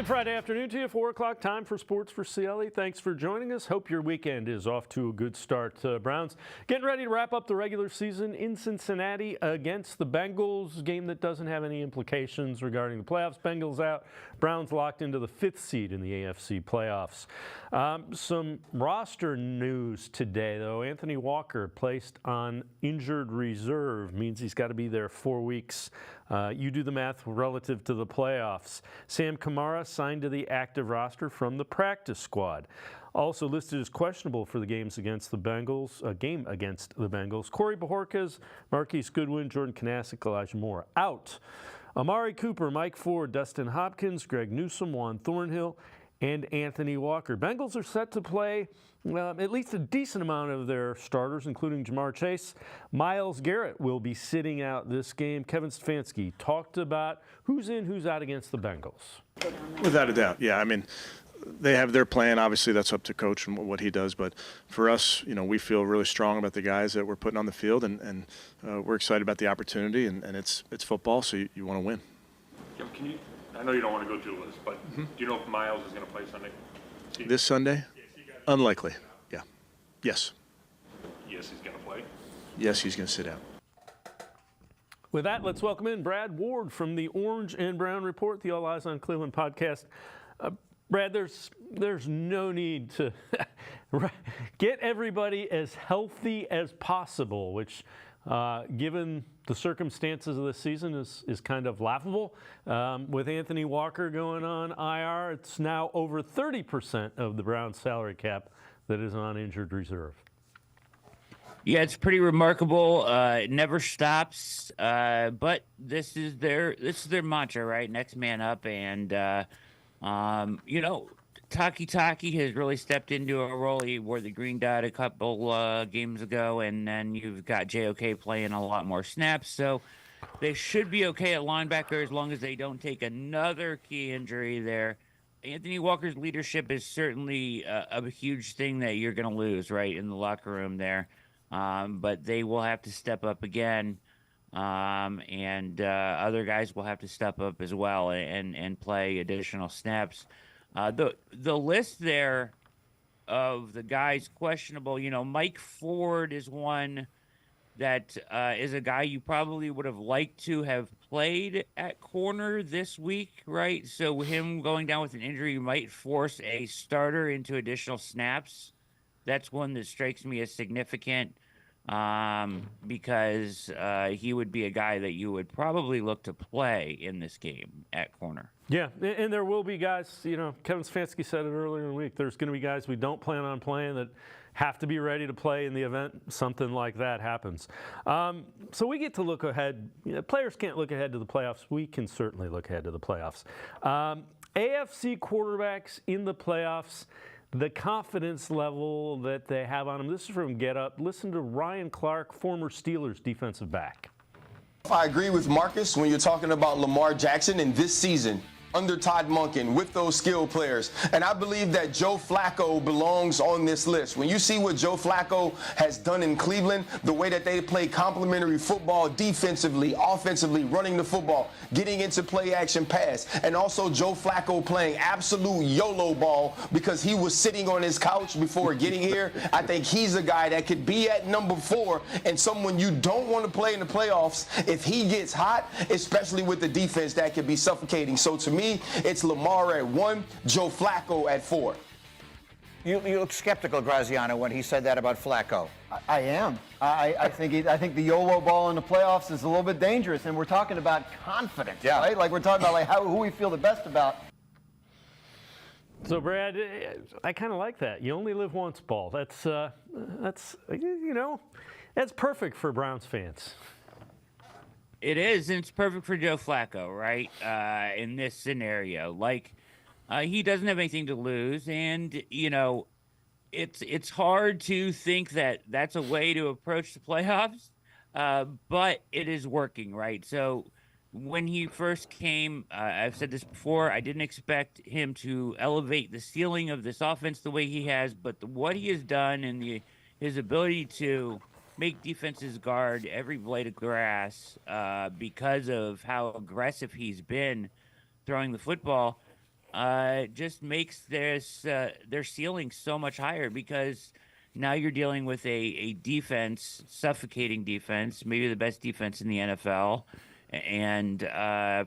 Good Friday afternoon to you, 4 o'clock time for Sports4CLE. Thanks for joining us. Hope your weekend is off to a good start. Browns getting ready to wrap up the regular season in Cincinnati against the Bengals, game that doesn't have any implications regarding the playoffs. Bengals out, Browns locked into the 5th seed in the AFC playoffs. Some roster news today, though. Anthony Walker placed on injured reserve, means he's got to be there 4 weeks. You do the math relative to the playoffs. Sam Kamara signed to the active roster from the practice squad. Also listed as questionable for the game against the Bengals. Corey Bojorquez, Marquise Goodwin, Jordan Kanasic, Elijah Moore out. Amari Cooper, Mike Ford, Dustin Hopkins, Greg Newsome, Juan Thornhill, and Anthony Walker. Bengals are set to play at least a decent amount of their starters, including Jamar Chase. Myles Garrett will be sitting out this game. Kevin Stefanski talked about who's in, who's out against the Bengals. Without a doubt, yeah. I mean, they have their plan. Obviously, that's up to coach and what he does. But for us, you know, we feel really strong about the guys that we're putting on the field, and we're excited about the opportunity. And it's football, so you want to win. Jim, I know you don't want to go through the list, but do you know if Myles is going to play Sunday? This Sunday? Unlikely. Yeah. Yes. Yes, he's going to play. Yes, he's going to sit out. With that, let's welcome in Brad Ward from the Orange and Brown Report, the All Eyes on Cleveland podcast. Brad, there's no need to get everybody as healthy as possible, which, given the circumstances of this season, is kind of laughable. With Anthony Walker going on IR, it's now over 30% of the Browns' salary cap that is on injured reserve. Yeah, it's pretty remarkable. It never stops. But this is their mantra, right? Next man up, and you know, Taki has really stepped into a role. He wore the green dot a couple games ago, and then you've got JOK playing a lot more snaps. So they should be okay at linebacker as long as they don't take another key injury there. Anthony Walker's leadership is certainly a huge thing that you're going to lose, right, in the locker room there. But they will have to step up again, and other guys will have to step up as well and play additional snaps. The list there of the guys questionable, you know, Mike Ford is one that is a guy you probably would have liked to have played at corner this week, right? So him going down with an injury might force a starter into additional snaps. That's one that strikes me as significant because he would be a guy that you would probably look to play in this game at corner. Yeah, and there will be guys, you know, Kevin Stefanski said it earlier in the week, there's going to be guys we don't plan on playing that have to be ready to play in the event something like that happens. So we get to look ahead. You know, players can't look ahead to the playoffs. We can certainly look ahead to the playoffs. AFC quarterbacks in the playoffs, the confidence level that they have on them. This is from Get Up. Listen to Ryan Clark, former Steelers defensive back. I agree with Marcus when you're talking about Lamar Jackson in this season under Todd Monken with those skilled players. And I believe that Joe Flacco belongs on this list. When you see what Joe Flacco has done in Cleveland, the way that they play complementary football defensively, offensively, running the football, getting into play action pass, and also Joe Flacco playing absolute YOLO ball because he was sitting on his couch before getting here. I think he's a guy that could be at number 4 and someone you don't want to play in the playoffs if he gets hot, especially with the defense that could be suffocating. So to me, it's Lamar at 1, Joe Flacco at 4. You look skeptical, Graziano, when he said that about Flacco. I am. I think the YOLO ball in the playoffs is a little bit dangerous, and we're talking about confidence, right? Like we're talking about like who we feel the best about. So Brad, I kind of like that. You only live once, ball. That's you know, that's perfect for Browns fans. It is, and it's perfect for Joe Flacco, right? In this scenario, like he doesn't have anything to lose, and you know, it's hard to think that that's a way to approach the playoffs, but it is working, right? So when he first came, I've said this before, I didn't expect him to elevate the ceiling of this offense the way he has, but what he has done and his ability to make defenses guard every blade of grass because of how aggressive he's been throwing the football. just makes their ceiling so much higher, because now you're dealing with a defense, suffocating defense, maybe the best defense in the NFL, and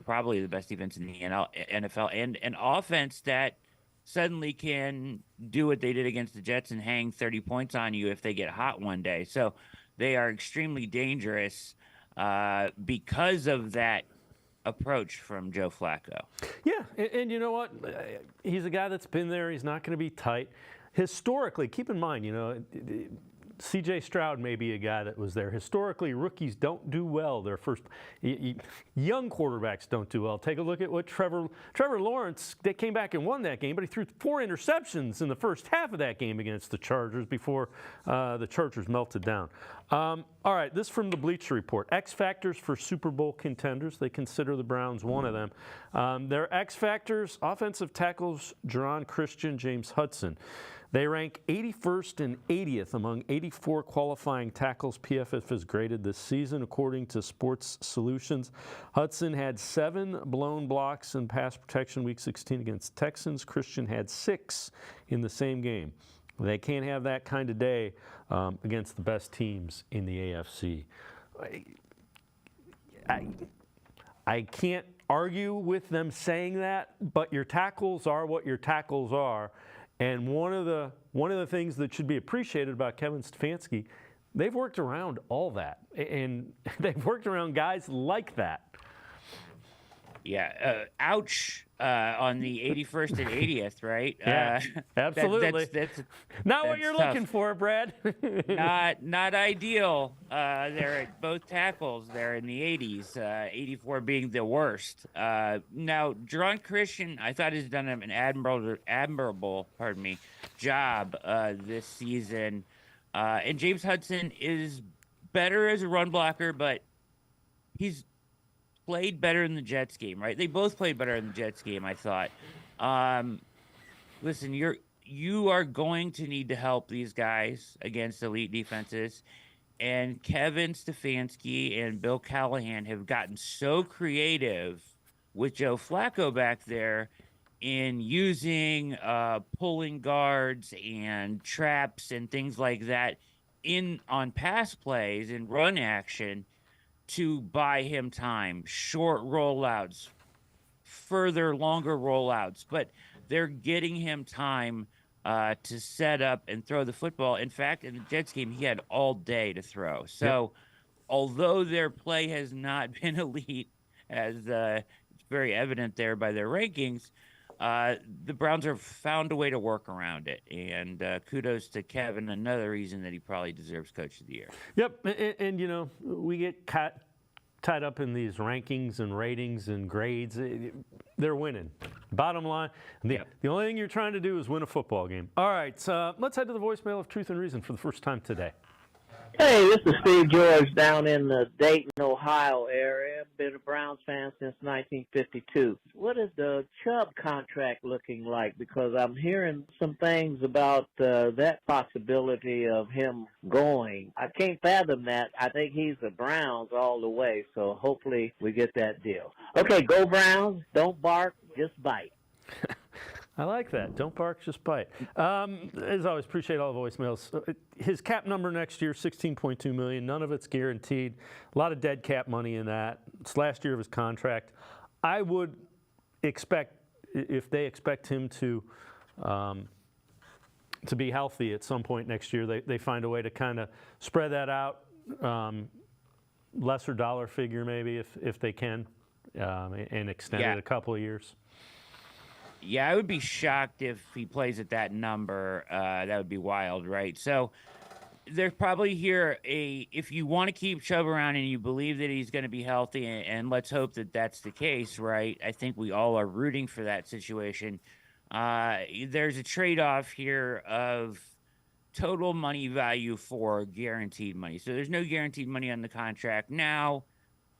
probably the best defense in the NFL, and an offense that suddenly can do what they did against the Jets and hang 30 points on you if they get hot one day. So they are extremely dangerous because of that approach from Joe Flacco. Yeah, and you know what? He's a guy that's been there. He's not going to be tight. Historically, keep in mind, C.J. Stroud may be a guy that was there. Historically, rookies don't do well. Their first young quarterbacks don't do well. Take a look at what Trevor Lawrence. They came back and won that game, but he threw 4 interceptions in the first half of that game against the Chargers before the Chargers melted down. All right, this from the Bleacher Report. X factors for Super Bowl contenders. They consider the Browns one of them. Their X factors: offensive tackles, Jerron Christian, James Hudson. They rank 81st and 80th among 84 qualifying tackles PFF has graded this season, according to Sports Solutions. Hudson had 7 blown blocks in pass protection Week 16 against Texans. Christian had 6 in the same game. They can't have that kind of day against the best teams in the AFC. I can't argue with them saying that, but your tackles are what your tackles are. And one of the things that should be appreciated about Kevin Stefanski, they've worked around all that, and they've worked around guys like that. Yeah, ouch on the 81st and 80th, right? Yeah, absolutely. That's not what you're tough. looking for, Brad. Not ideal. They're at both tackles. They're in the 80s, 84 being the worst. Now, Jerron Christian, I thought has done an admirable job this season. And James Hudson is better as a run blocker, but he's played better in the Jets game, right? They both played better in the Jets game, I thought. Listen, you are going to need to help these guys against elite defenses. And Kevin Stefanski and Bill Callahan have gotten so creative with Joe Flacco back there in using pulling guards and traps and things like that on pass plays and run action to buy him time, short rollouts, longer rollouts, but they're getting him time to set up and throw the football. In fact, in the Jets game, he had all day to throw. So although their play has not been elite, as it's very evident there by their rankings, the Browns have found a way to work around it. And kudos to Kevin, another reason that he probably deserves Coach of the Year. Yep, and we get tied up in these rankings and ratings and grades. They're winning. Bottom line, the only thing you're trying to do is win a football game. All right, let's head to the voicemail of Truth and Reason for the first time today. Hey, this is Steve George down in the Dayton, Ohio area. Been a Browns fan since 1952. What is the Chubb contract looking like? Because I'm hearing some things about that possibility of him going. I can't fathom that. I think he's the Browns all the way, so hopefully we get that deal. Okay, go Browns. Don't bark, just bite. I like that. Don't bark, just bite. As always, appreciate all the voicemails. His cap number next year, $16.2 million. None of it's guaranteed. A lot of dead cap money in that. It's last year of his contract. I would expect, if they expect him to be healthy at some point next year, they find a way to kind of spread that out, lesser dollar figure maybe if they can, and extend it a couple of years. Yeah, I would be shocked if he plays at that number. That would be wild, right? So there's probably here if you want to keep Chubb around and you believe that he's going to be healthy, and let's hope that that's the case, right? I think we all are rooting for that situation. There's a trade-off here of total money value for guaranteed money. So there's no guaranteed money on the contract now.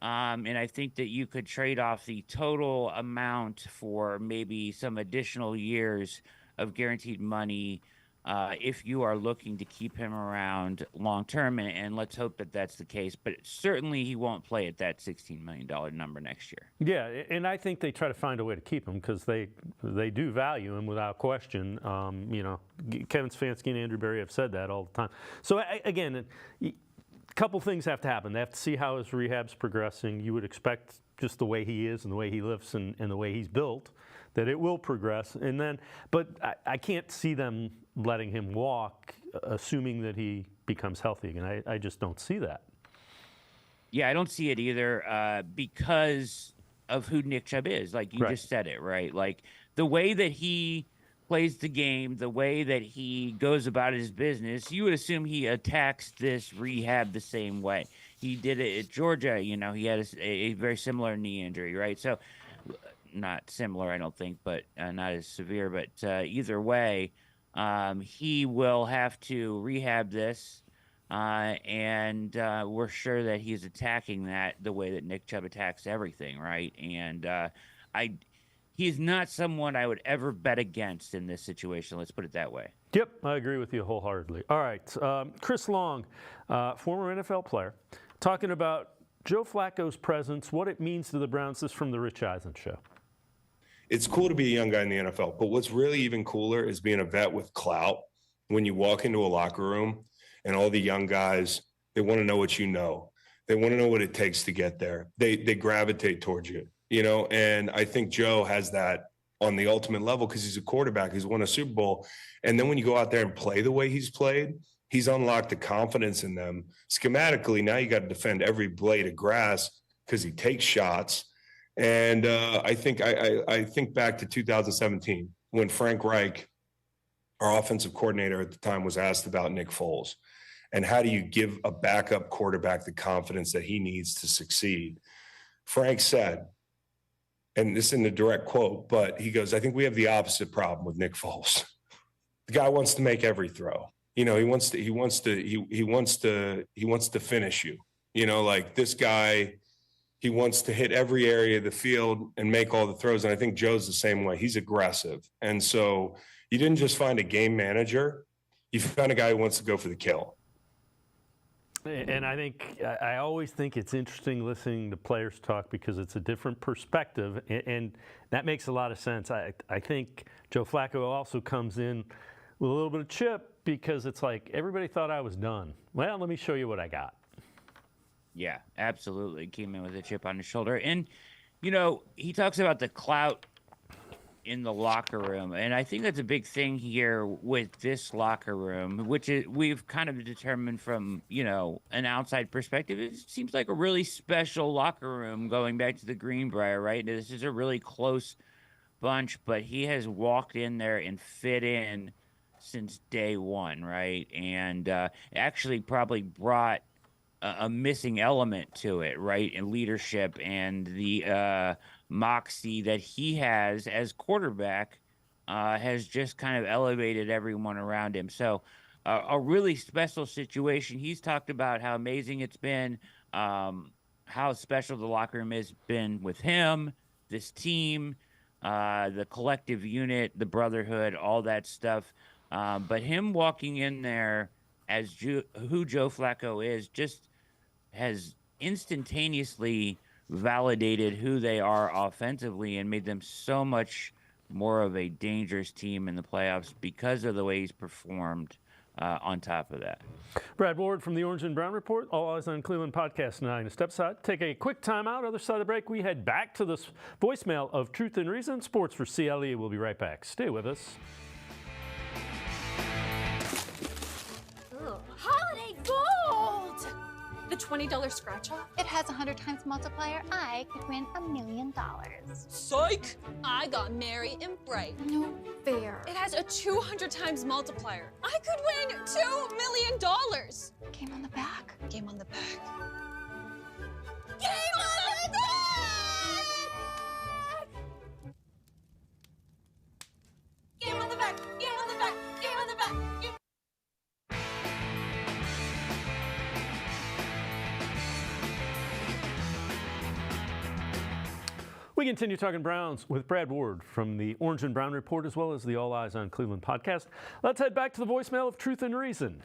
And I think that you could trade off the total amount for maybe some additional years of guaranteed money if you are looking to keep him around long term, and let's hope that that's the case. But certainly he won't play at that $16 million number next year. Yeah, and I think they try to find a way to keep him because they do value him without question. Kevin Stefanski and Andrew Berry have said that all the time. So again, a couple things have to happen. They have to see how his rehab's progressing. You would expect just the way he is and the way he lifts and the way he's built that it will progress. And then, but I can't see them letting him walk, assuming that he becomes healthy again. I just don't see that. Yeah, I don't see it either because of who Nick Chubb is. Like you just said it, right? Like the way that he plays the game, the way that he goes about his business, you would assume he attacks this rehab the same way. He did it at Georgia. He had a very similar knee injury, right? So not similar, I don't think, but not as severe. But either way, he will have to rehab this, and we're sure that he's attacking that the way that Nick Chubb attacks everything, right? And he's not someone I would ever bet against in this situation. Let's put it that way. Yep, I agree with you wholeheartedly. All right, Chris Long, former NFL player, talking about Joe Flacco's presence, what it means to the Browns. This is from the Rich Eisen Show. It's cool to be a young guy in the NFL, but what's really even cooler is being a vet with clout. When you walk into a locker room and all the young guys, they want to know what you know. They want to know what it takes to get there. They gravitate towards you, and I think Joe has that on the ultimate level because he's a quarterback. He's won a Super Bowl. And then when you go out there and play the way he's played, he's unlocked the confidence in them. Schematically, now you got to defend every blade of grass because he takes shots. And I think back to 2017 when Frank Reich, our offensive coordinator at the time, was asked about Nick Foles and how do you give a backup quarterback the confidence that he needs to succeed. Frank said, and this isn't a direct quote, but he goes, I think we have the opposite problem with Nick Foles. The guy wants to make every throw. He wants to finish you. Like this guy, he wants to hit every area of the field and make all the throws. And I think Joe's the same way. He's aggressive. And so you didn't just find a game manager. You found a guy who wants to go for the kill. And I always think it's interesting listening to players talk because it's a different perspective, and that makes a lot of sense. I think Joe Flacco also comes in with a little bit of chip because it's like everybody thought I was done. Well, let me show you what I got. Yeah, absolutely. Came in with a chip on his shoulder. And, he talks about the clout in the locker room. And I think that's a big thing here with this locker room, which we've kind of determined from, an outside perspective. It seems like a really special locker room going back to the Greenbrier, right? This is a really close bunch, but he has walked in there and fit in since day one, right? And actually probably brought a missing element to it, right? And leadership and the moxie that he has as quarterback has just kind of elevated everyone around him. So a really special situation. He's talked about how amazing it's been, how special the locker room has been with him, this team, the collective unit, the brotherhood, all that stuff. But him walking in there as who Joe Flacco is just has instantaneously validated who they are offensively and made them so much more of a dangerous team in the playoffs because of the way he's performed on top of that. Brad Ward from the Orange and Brown Report, All Eyes on Cleveland Podcast 9. Step aside, take a quick time out. Other side of the break, we head back to this voicemail of Truth and Reason, Sports for CLE. We'll be right back. Stay with us. Holiday gold! The $20 scratch off? It has 100 times multiplier. I could win $1 million. Psych! I got merry and bright. No fair. It has a 200 times multiplier. I could win $2 million. Game on the back. Game on the back. Game on the back! Game on the back! Game on the back! Game on the back! We continue talking Browns with Brad Ward from the Orange and Brown Report, as well as the All Eyes on Cleveland podcast. Let's head back to the voicemail of Truth and Reason.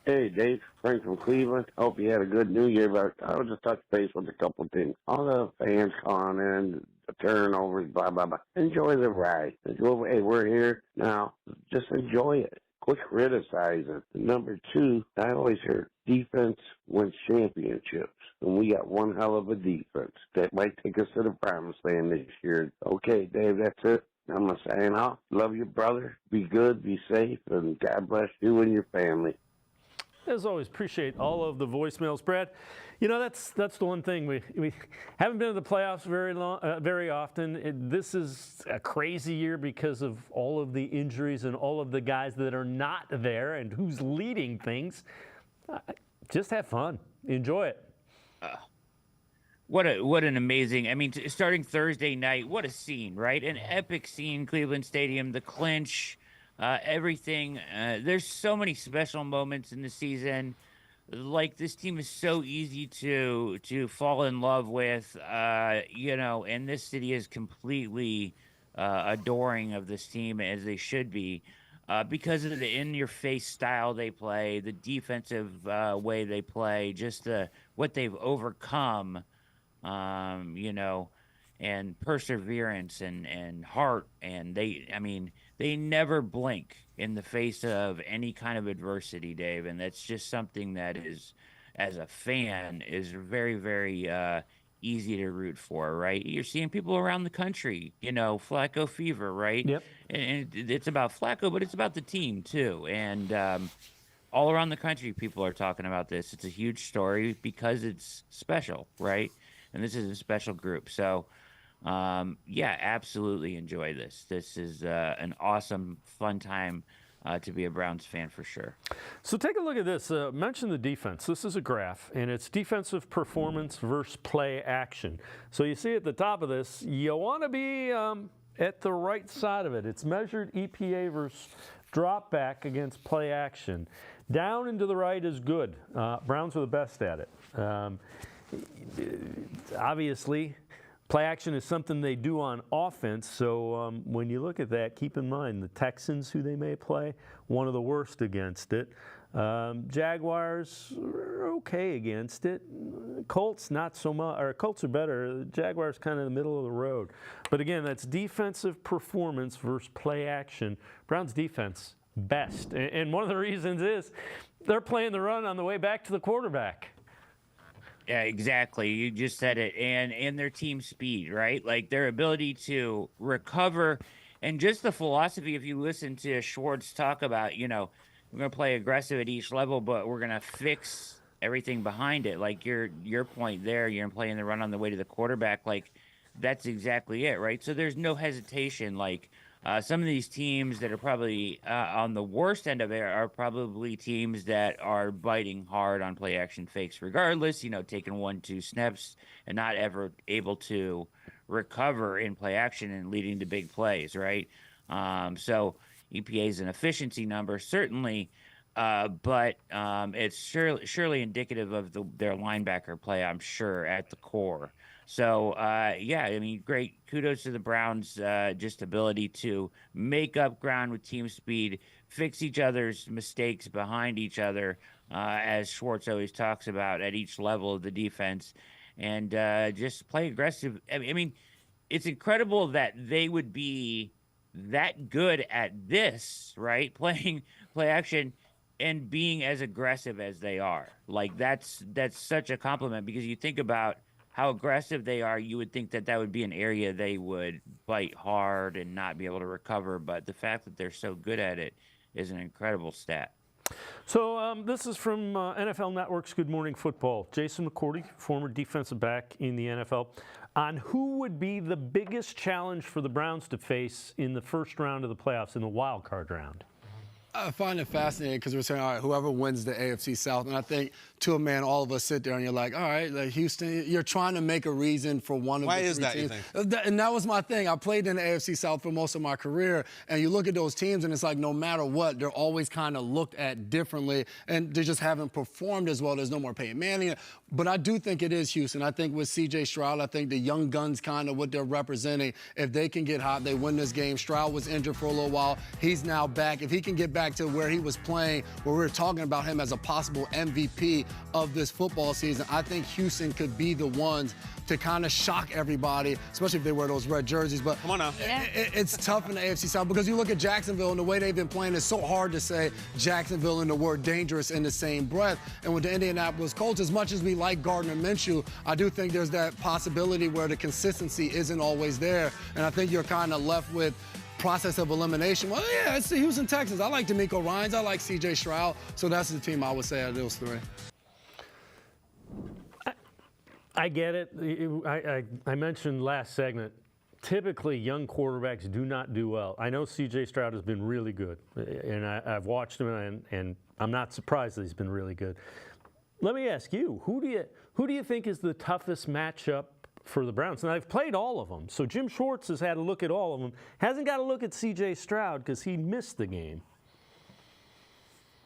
Hey, Dave, Frank from Cleveland. Hope you had a good New Year, but I was just touch base with a couple of things. All the fans calling in, the turnovers, blah, blah, blah. Enjoy the ride. Enjoy, hey, we're here now. Just enjoy it. Quit criticizing. Number two, I always hear defense wins championships. And we got one hell of a defense that might take us to the promised land this year. Okay, Dave, that's it. I'm going to sign off. Love you, brother. Be good, be safe, and God bless you and your family. As always, appreciate all of the voicemails, Brad. You know, that's the one thing we haven't been to the playoffs very often. This is a crazy year because of all of the injuries and all of the guys that are not there and who's leading things. Just have fun, enjoy it. What an amazing! I mean, starting Thursday night, what a scene, right? An epic scene, Cleveland Stadium, the clinch. Everything. There's so many special moments in the season. Like, this team is so easy to fall in love with, and this city is completely adoring of this team, as they should be, because of the in-your-face style they play, the defensive way they play, just what they've overcome, and perseverance and heart, and they never blink in the face of any kind of adversity, Dave, and that's just something that is, as a fan, is very, very easy to root for, right? You're seeing people around the country, Flacco fever, right? Yep. And it's about Flacco, but it's about the team too, and all around the country, people are talking about this. It's a huge story because it's special, right? And this is a special group, so. Absolutely enjoy this. This is an awesome, fun time to be a Browns fan for sure. So take a look at this. Mention the defense. This is a graph, and it's defensive performance versus play action. So you see at the top of this, you want to be at the right side of it. It's measured EPA versus drop back against play action. Down and to the right is good. Browns are the best at it. Obviously, play action is something they do on offense, so when you look at that, keep in mind the Texans, who they may play, one of the worst against it. Jaguars are okay against it. Colts, not so much, or Colts are better. Jaguars kind of in the middle of the road. But again, that's defensive performance versus play action. Browns defense, best. And one of the reasons is they're playing the run on the way back to the quarterback. Yeah, exactly. You just said it. And their team speed, right? Like their ability to recover, and just the philosophy, if you listen to Schwartz talk about, we're going to play aggressive at each level, but we're going to fix everything behind it. Like your point there, you're playing the run on the way to the quarterback. Like that's exactly it, right? So there's no hesitation. Like some of these teams that are probably on the worst end of it are probably teams that are biting hard on play action fakes regardless, taking 1-2 snaps and not ever able to recover in play action and leading to big plays, right? So EPA is an efficiency number, certainly, but it's surely indicative of their linebacker play, I'm sure, at the core. So, great. Kudos to the Browns' just ability to make up ground with team speed, fix each other's mistakes behind each other, as Schwartz always talks about at each level of the defense, and just play aggressive. I mean, it's incredible that they would be that good at this, right? Playing play action and being as aggressive as they are. Like that's such a compliment, because you think about how aggressive they are, you would think that would be an area they would bite hard and not be able to recover. But the fact that they're so good at it is an incredible stat. So this is from NFL Network's Good Morning Football. Jason McCourty, former defensive back in the NFL, on who would be the biggest challenge for the Browns to face in the first round of the playoffs, in the wild card round. I find it fascinating because we're saying, all right, whoever wins the AFC South, and I think to a man, all of us sit there and you're like, all right, like Houston, you're trying to make a reason for one of the three teams. you think? And that was my thing. I played in the AFC South for most of my career, and you look at those teams, and it's like no matter what, they're always kind of looked at differently, and they just haven't performed as well. There's no more Peyton Manning. But I do think it is Houston. I think with C.J. Stroud, I think the young guns kind of what they're representing, if they can get hot, they win this game. Stroud was injured for a little while. He's now back. If he can get back to where he was playing, where we were talking about him as a possible MVP of this football season, I think Houston could be the ones to kind of shock everybody, especially if they wear those red jerseys. But come on now. It's tough in the AFC South because you look at Jacksonville and the way they've been playing, it's so hard to say Jacksonville and the word dangerous in the same breath. And with the Indianapolis Colts, as much as we like Gardner Minshew, I do think there's that possibility where the consistency isn't always there. And I think you're kind of left with process of elimination. Well, yeah, it's the Houston Texans. I like DeMeco Ryans. I like C.J. Stroud. So that's the team I would say out of those three. I get it. I mentioned last segment, typically young quarterbacks do not do well. I know C.J. Stroud has been really good, and I've watched him, and I'm not surprised that he's been really good. Let me ask you, who do you think is the toughest matchup for the Browns? And I've played all of them, so Jim Schwartz has had a look at all of them. Hasn't got a look at C.J. Stroud because he missed the game.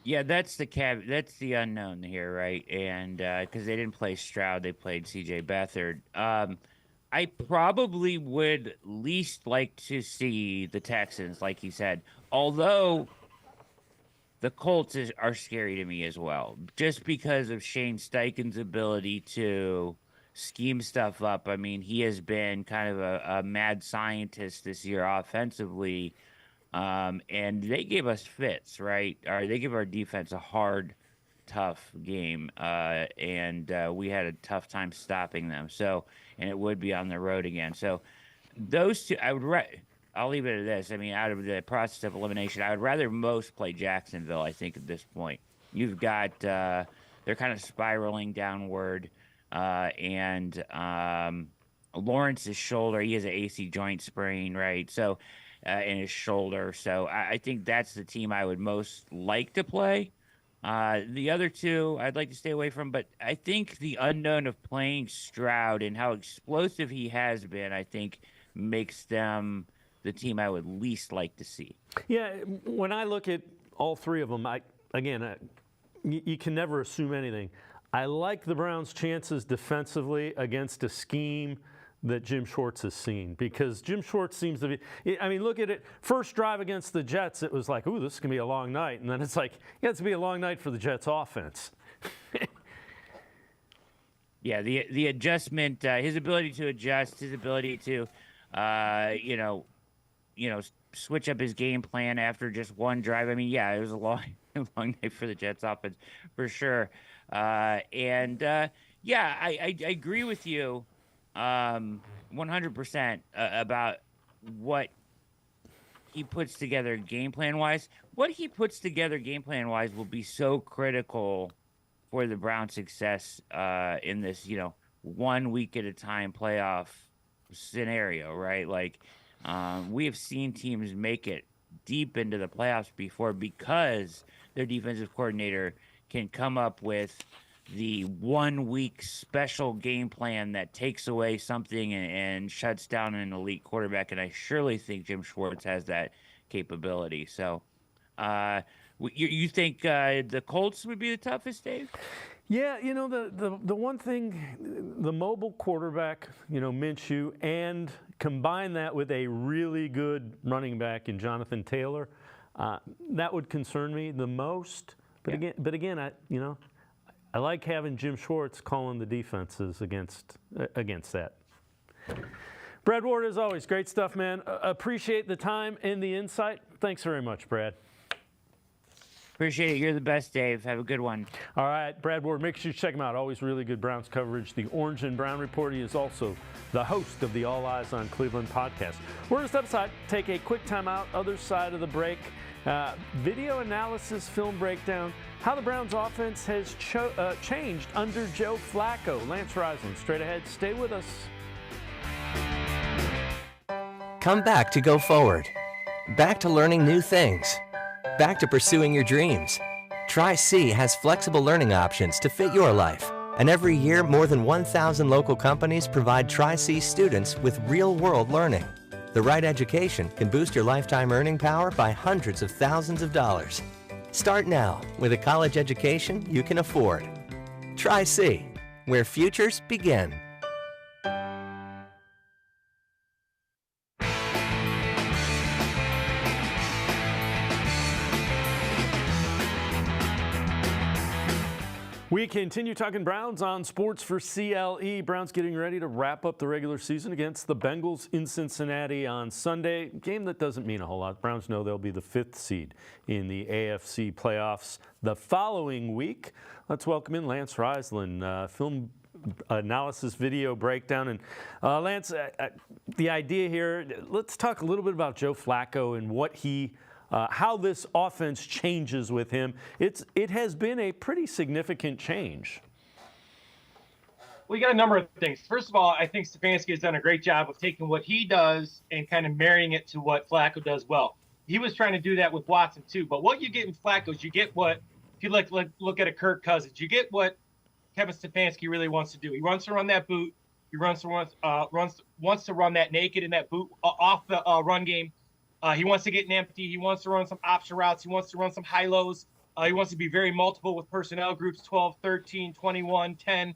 Yeah, that's the unknown here, right? And because they didn't play Stroud, they played C.J. Beathard. I probably would least like to see the Texans, like you said, although the Colts are scary to me as well, just because of Shane Steichen's ability to scheme stuff up. I mean, he has been kind of a mad scientist this year offensively. And they gave us fits, right? Or they give our defense a hard, tough game, and we had a tough time stopping them. So, and it would be on the road again. So, those two, I'll leave it at this. I mean, out of the process of elimination, I would rather most play Jacksonville. I think at this point, you've got they're kind of spiraling downward, and Lawrence's shoulder, he has an AC joint sprain, right? So. In his shoulder. So I think that's the team I would most like to play. The other two I'd like to stay away from, but I think the unknown of playing Stroud and how explosive he has been, I think makes them the team I would least like to see. Yeah, when I look at all three of them, you can never assume anything. I like the Browns' chances defensively against a scheme that Jim Schwartz has seen, because Jim Schwartz seems to be, I mean, look at it. First drive against the Jets, it was like, ooh, this is going to be a long night. And then it's like, yeah, it's going to be a long night for the Jets offense. Yeah, the adjustment, his ability to adjust, his ability to, switch up his game plan after just one drive. I mean, yeah, it was a long night for the Jets offense for sure. I agree with you 100% about what he puts together game plan wise. What he puts together game plan wise will be so critical for the Browns' success in this, 1 week at a time playoff scenario, right? Like, we have seen teams make it deep into the playoffs before because their defensive coordinator can come up with the 1 week special game plan that takes away something and shuts down an elite quarterback. And I surely think Jim Schwartz has that capability. So you think the Colts would be the toughest, Dave? Yeah, the one thing, the mobile quarterback, Minshew, and combine that with a really good running back in Jonathan Taylor, that would concern me the most. But again, I like having Jim Schwartz calling the defenses against that. Brad Ward, as always, great stuff, man. Appreciate the time and the insight. Thanks very much, Brad. Appreciate it. You're the best, Dave. Have a good one. All right, Brad Ward, make sure you check him out. Always really good Browns coverage. The Orange and Brown Report. He is also the host of the All Eyes on Cleveland podcast. We're just upside. Take a quick time out. Other side of the break. Video analysis, film breakdown. How the Browns offense has changed under Joe Flacco. Lance Reisland, straight ahead. Stay with us. Come back to Go Forward. Back to learning new things. back to pursuing your dreams. Tri-C has flexible learning options to fit your life. And every year, more than 1,000 local companies provide Tri-C students with real-world learning. The right education can boost your lifetime earning power by hundreds of thousands of dollars. Start now with a college education you can afford. Tri-C, where futures begin. We continue talking Browns on Sports for CLE. Browns getting ready to wrap up the regular season against the Bengals in Cincinnati on Sunday. Game that doesn't mean a whole lot. Browns know they'll be the 5th seed in the AFC playoffs the following week. Let's welcome in Lance Reisland, film analysis video breakdown. And Lance, the idea here, let's talk a little bit about Joe Flacco and what he how this offense changes with him. It has been a pretty significant change. Well, you got a number of things. First of all, I think Stefanski has done a great job of taking what he does and kind of marrying it to what Flacco does well. He was trying to do that with Watson too, but what you get in Flacco is you get what, if you look at a Kirk Cousins, you get what Kevin Stefanski really wants to do. He wants to run that boot. He wants to run that naked in that boot off the run game. He wants to get an empty. He wants to run some option routes. He wants to run some high-lows. He wants to be very multiple with personnel groups, 12, 13, 21, 10,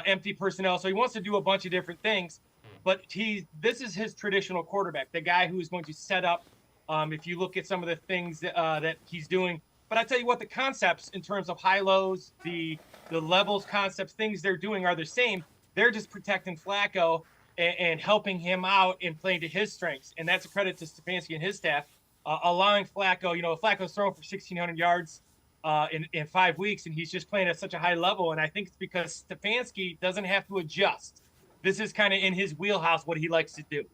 empty personnel. So he wants to do a bunch of different things. But this is his traditional quarterback, the guy who is going to set up, if you look at some of the things that he's doing. But I tell you what, the concepts in terms of high-lows, the levels, concepts, things they're doing are the same. They're just protecting Flacco and helping him out and playing to his strengths. And that's a credit to Stefanski and his staff, allowing Flacco, Flacco's thrown for 1,600 yards in 5 weeks, and he's just playing at such a high level. And I think it's because Stefanski doesn't have to adjust. This is kind of in his wheelhouse, what he likes to do.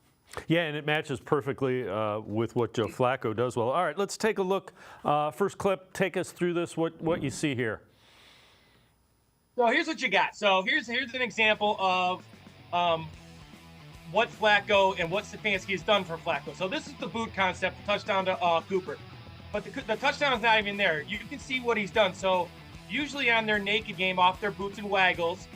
Yeah, and it matches perfectly with what Joe Flacco does well. All right, let's take a look. First clip, take us through this, what you see here. So here's what you got. So here's an example of what Flacco and what Stefanski has done for Flacco. So this is the boot concept, the touchdown to Cooper. But the touchdown is not even there. You can see what he's done. So usually on their naked game, off their boots and waggles,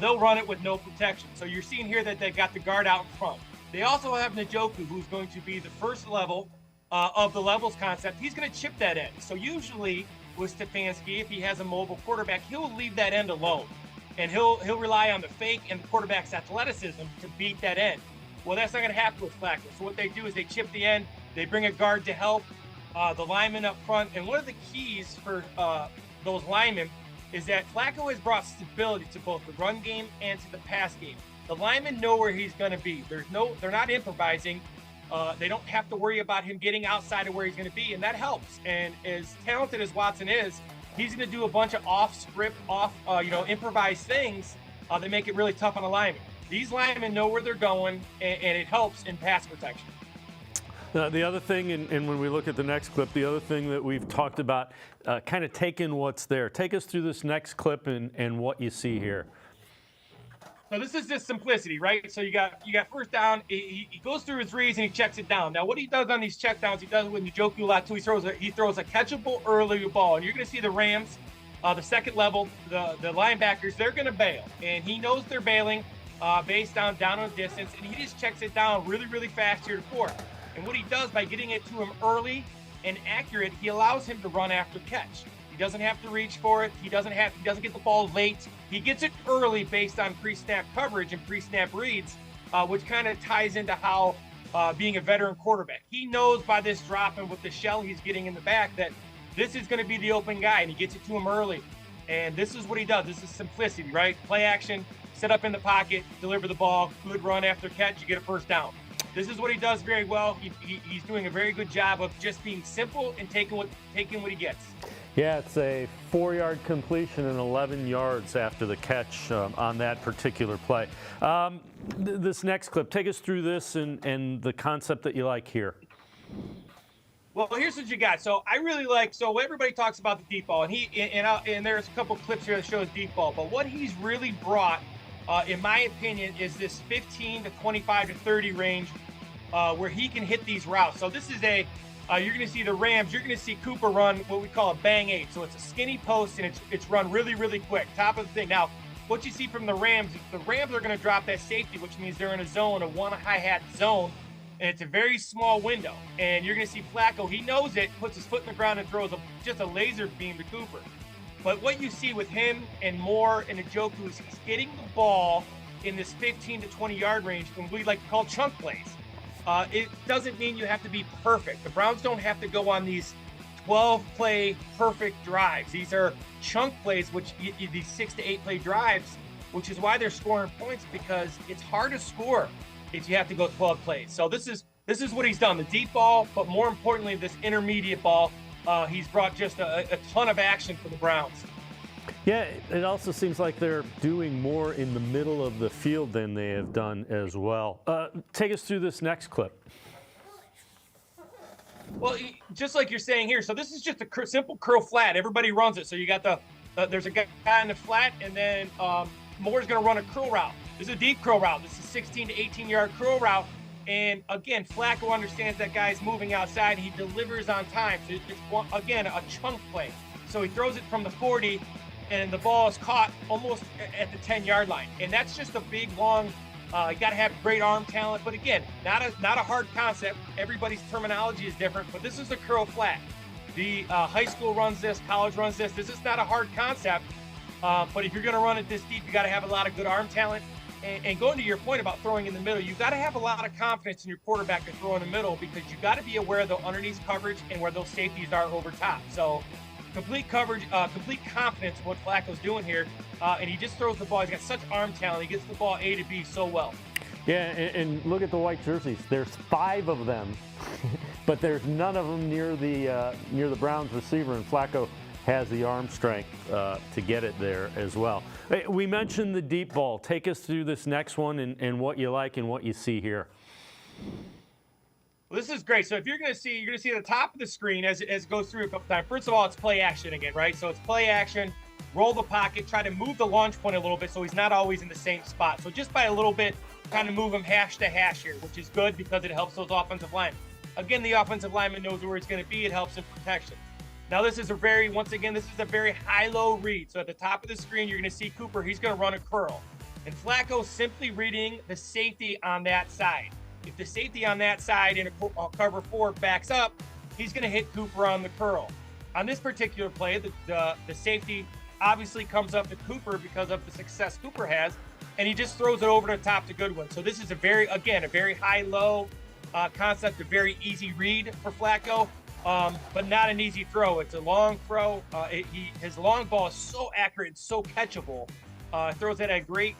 they'll run it with no protection. So you're seeing here that they got the guard out in front. They also have Njoku, who's going to be the first level of the levels concept. He's going to chip that end. So usually with Stefanski, if he has a mobile quarterback, he'll leave that end alone. And he'll rely on the fake and the quarterback's athleticism to beat that end. Well, that's not going to happen with Flacco. So what they do is they chip the end, they bring a guard to help the linemen up front. And one of the keys for those linemen is that Flacco has brought stability to both the run game and to the pass game. The linemen know where he's going to be. They're not improvising. They don't have to worry about him getting outside of where he's going to be, and that helps. And as talented as Watson is, he's going to do a bunch of off-script, improvised things that make it really tough on the linemen. These linemen know where they're going, and it helps in pass protection. The other thing, and when we look at the next clip, the other thing that we've talked about, kind of taking what's there. Take us through this next clip and what you see here. So this is just simplicity, right? So you got first down. He goes through his reads and he checks it down. Now what he does on these check downs, he does it with Njoku a lot too. He throws a catchable early ball, and you're going to see the Rams, the second level, the linebackers, they're going to bail, and he knows they're bailing based on down on distance, and he just checks it down really, really fast here to four. And what he does by getting it to him early and accurate, he allows him to run after catch. He doesn't have to reach for it. He doesn't get the ball late. He gets it early based on pre-snap coverage and pre-snap reads, which kind of ties into how being a veteran quarterback. He knows by this drop and with the shell he's getting in the back that this is going to be the open guy, and he gets it to him early. And this is what he does. This is simplicity, right? Play action, set up in the pocket, deliver the ball, good run after catch, you get a first down. This is what he does very well. He's doing a very good job of just being simple and taking what he gets. Yeah, it's a 4-yard completion and 11 yards after the catch on that particular play. This next clip, take us through this and the concept that you like here. Well, here's what you got. So I really like, so everybody talks about the deep ball, and there's a couple clips here that shows deep ball, but what he's really brought, in my opinion, is this 15 to 25 to 30 range where he can hit these routes. So this is you're going to see the Rams. You're going to see Cooper run what we call a bang 8. So it's a skinny post, and it's run really, really quick. Top of the thing. Now, what you see from the Rams is the Rams are going to drop that safety, which means they're in a zone, a one hi-hat zone, and it's a very small window. And you're going to see Flacco. He knows it, puts his foot in the ground and throws just a laser beam to Cooper. But what you see with him and Moore and Njoku is he's getting the ball in this 15 to 20-yard range, and we like to call chunk plays. It doesn't mean you have to be perfect. The Browns don't have to go on these 12-play perfect drives. These are chunk plays, which these 6 to 8 play drives, which is why they're scoring points, because it's hard to score if you have to go 12 plays. So this is what he's done, the deep ball, but more importantly, this intermediate ball. He's brought just a ton of action for the Browns. Yeah, it also seems like they're doing more in the middle of the field than they have done as well. Take us through this next clip. Well, just like you're saying here, so this is just a simple curl flat. Everybody runs it. So you got there's a guy in the flat, and then Moore's going to run a curl route. This is a deep curl route. This is a 16 to 18-yard curl route. And again, Flacco understands that guy's moving outside. He delivers on time. So it's, again, a chunk play. So he throws it from the 40, and the ball is caught almost at the 10-yard line. And that's just a big, long, you got to have great arm talent. But again, not a hard concept. Everybody's terminology is different, but this is the curl flat. The high school runs this, college runs this. This is not a hard concept. But if you're going to run it this deep, you got to have a lot of good arm talent. And going to your point about throwing in the middle, you've got to have a lot of confidence in your quarterback to throw in the middle, because you've got to be aware of the underneath coverage and where those safeties are over top. So complete coverage, complete confidence in what Flacco's doing here. And he just throws the ball. He's got such arm talent. He gets the ball A to B so well. Yeah, and look at the white jerseys. There's 5 of them, but there's none of them near the Browns receiver, and Flacco has the arm strength to get it there as well. Hey, we mentioned the deep ball. Take us through this next one and what you like and what you see here. Well, this is great. So if you're going to see the top of the screen as it goes through a couple times. First of all, it's play action again, right? So it's play action, roll the pocket, try to move the launch point a little bit so he's not always in the same spot. So just by a little bit, kind of move him hash to hash here, which is good because it helps those offensive linemen. Again, the offensive lineman knows where he's going to be. It helps in protection. Now this is a very high-low read. So at the top of the screen, you're going to see Cooper. He's going to run a curl. And Flacco simply reading the safety on that side. If the safety on that side in a cover 4 backs up, he's going to hit Cooper on the curl. On this particular play, the safety obviously comes up to Cooper because of the success Cooper has, and he just throws it over the top to Goodwin. So this is a very high-low concept, a very easy read for Flacco. But not an easy throw. It's a long throw. His long ball is so accurate and so catchable. Throws it at a great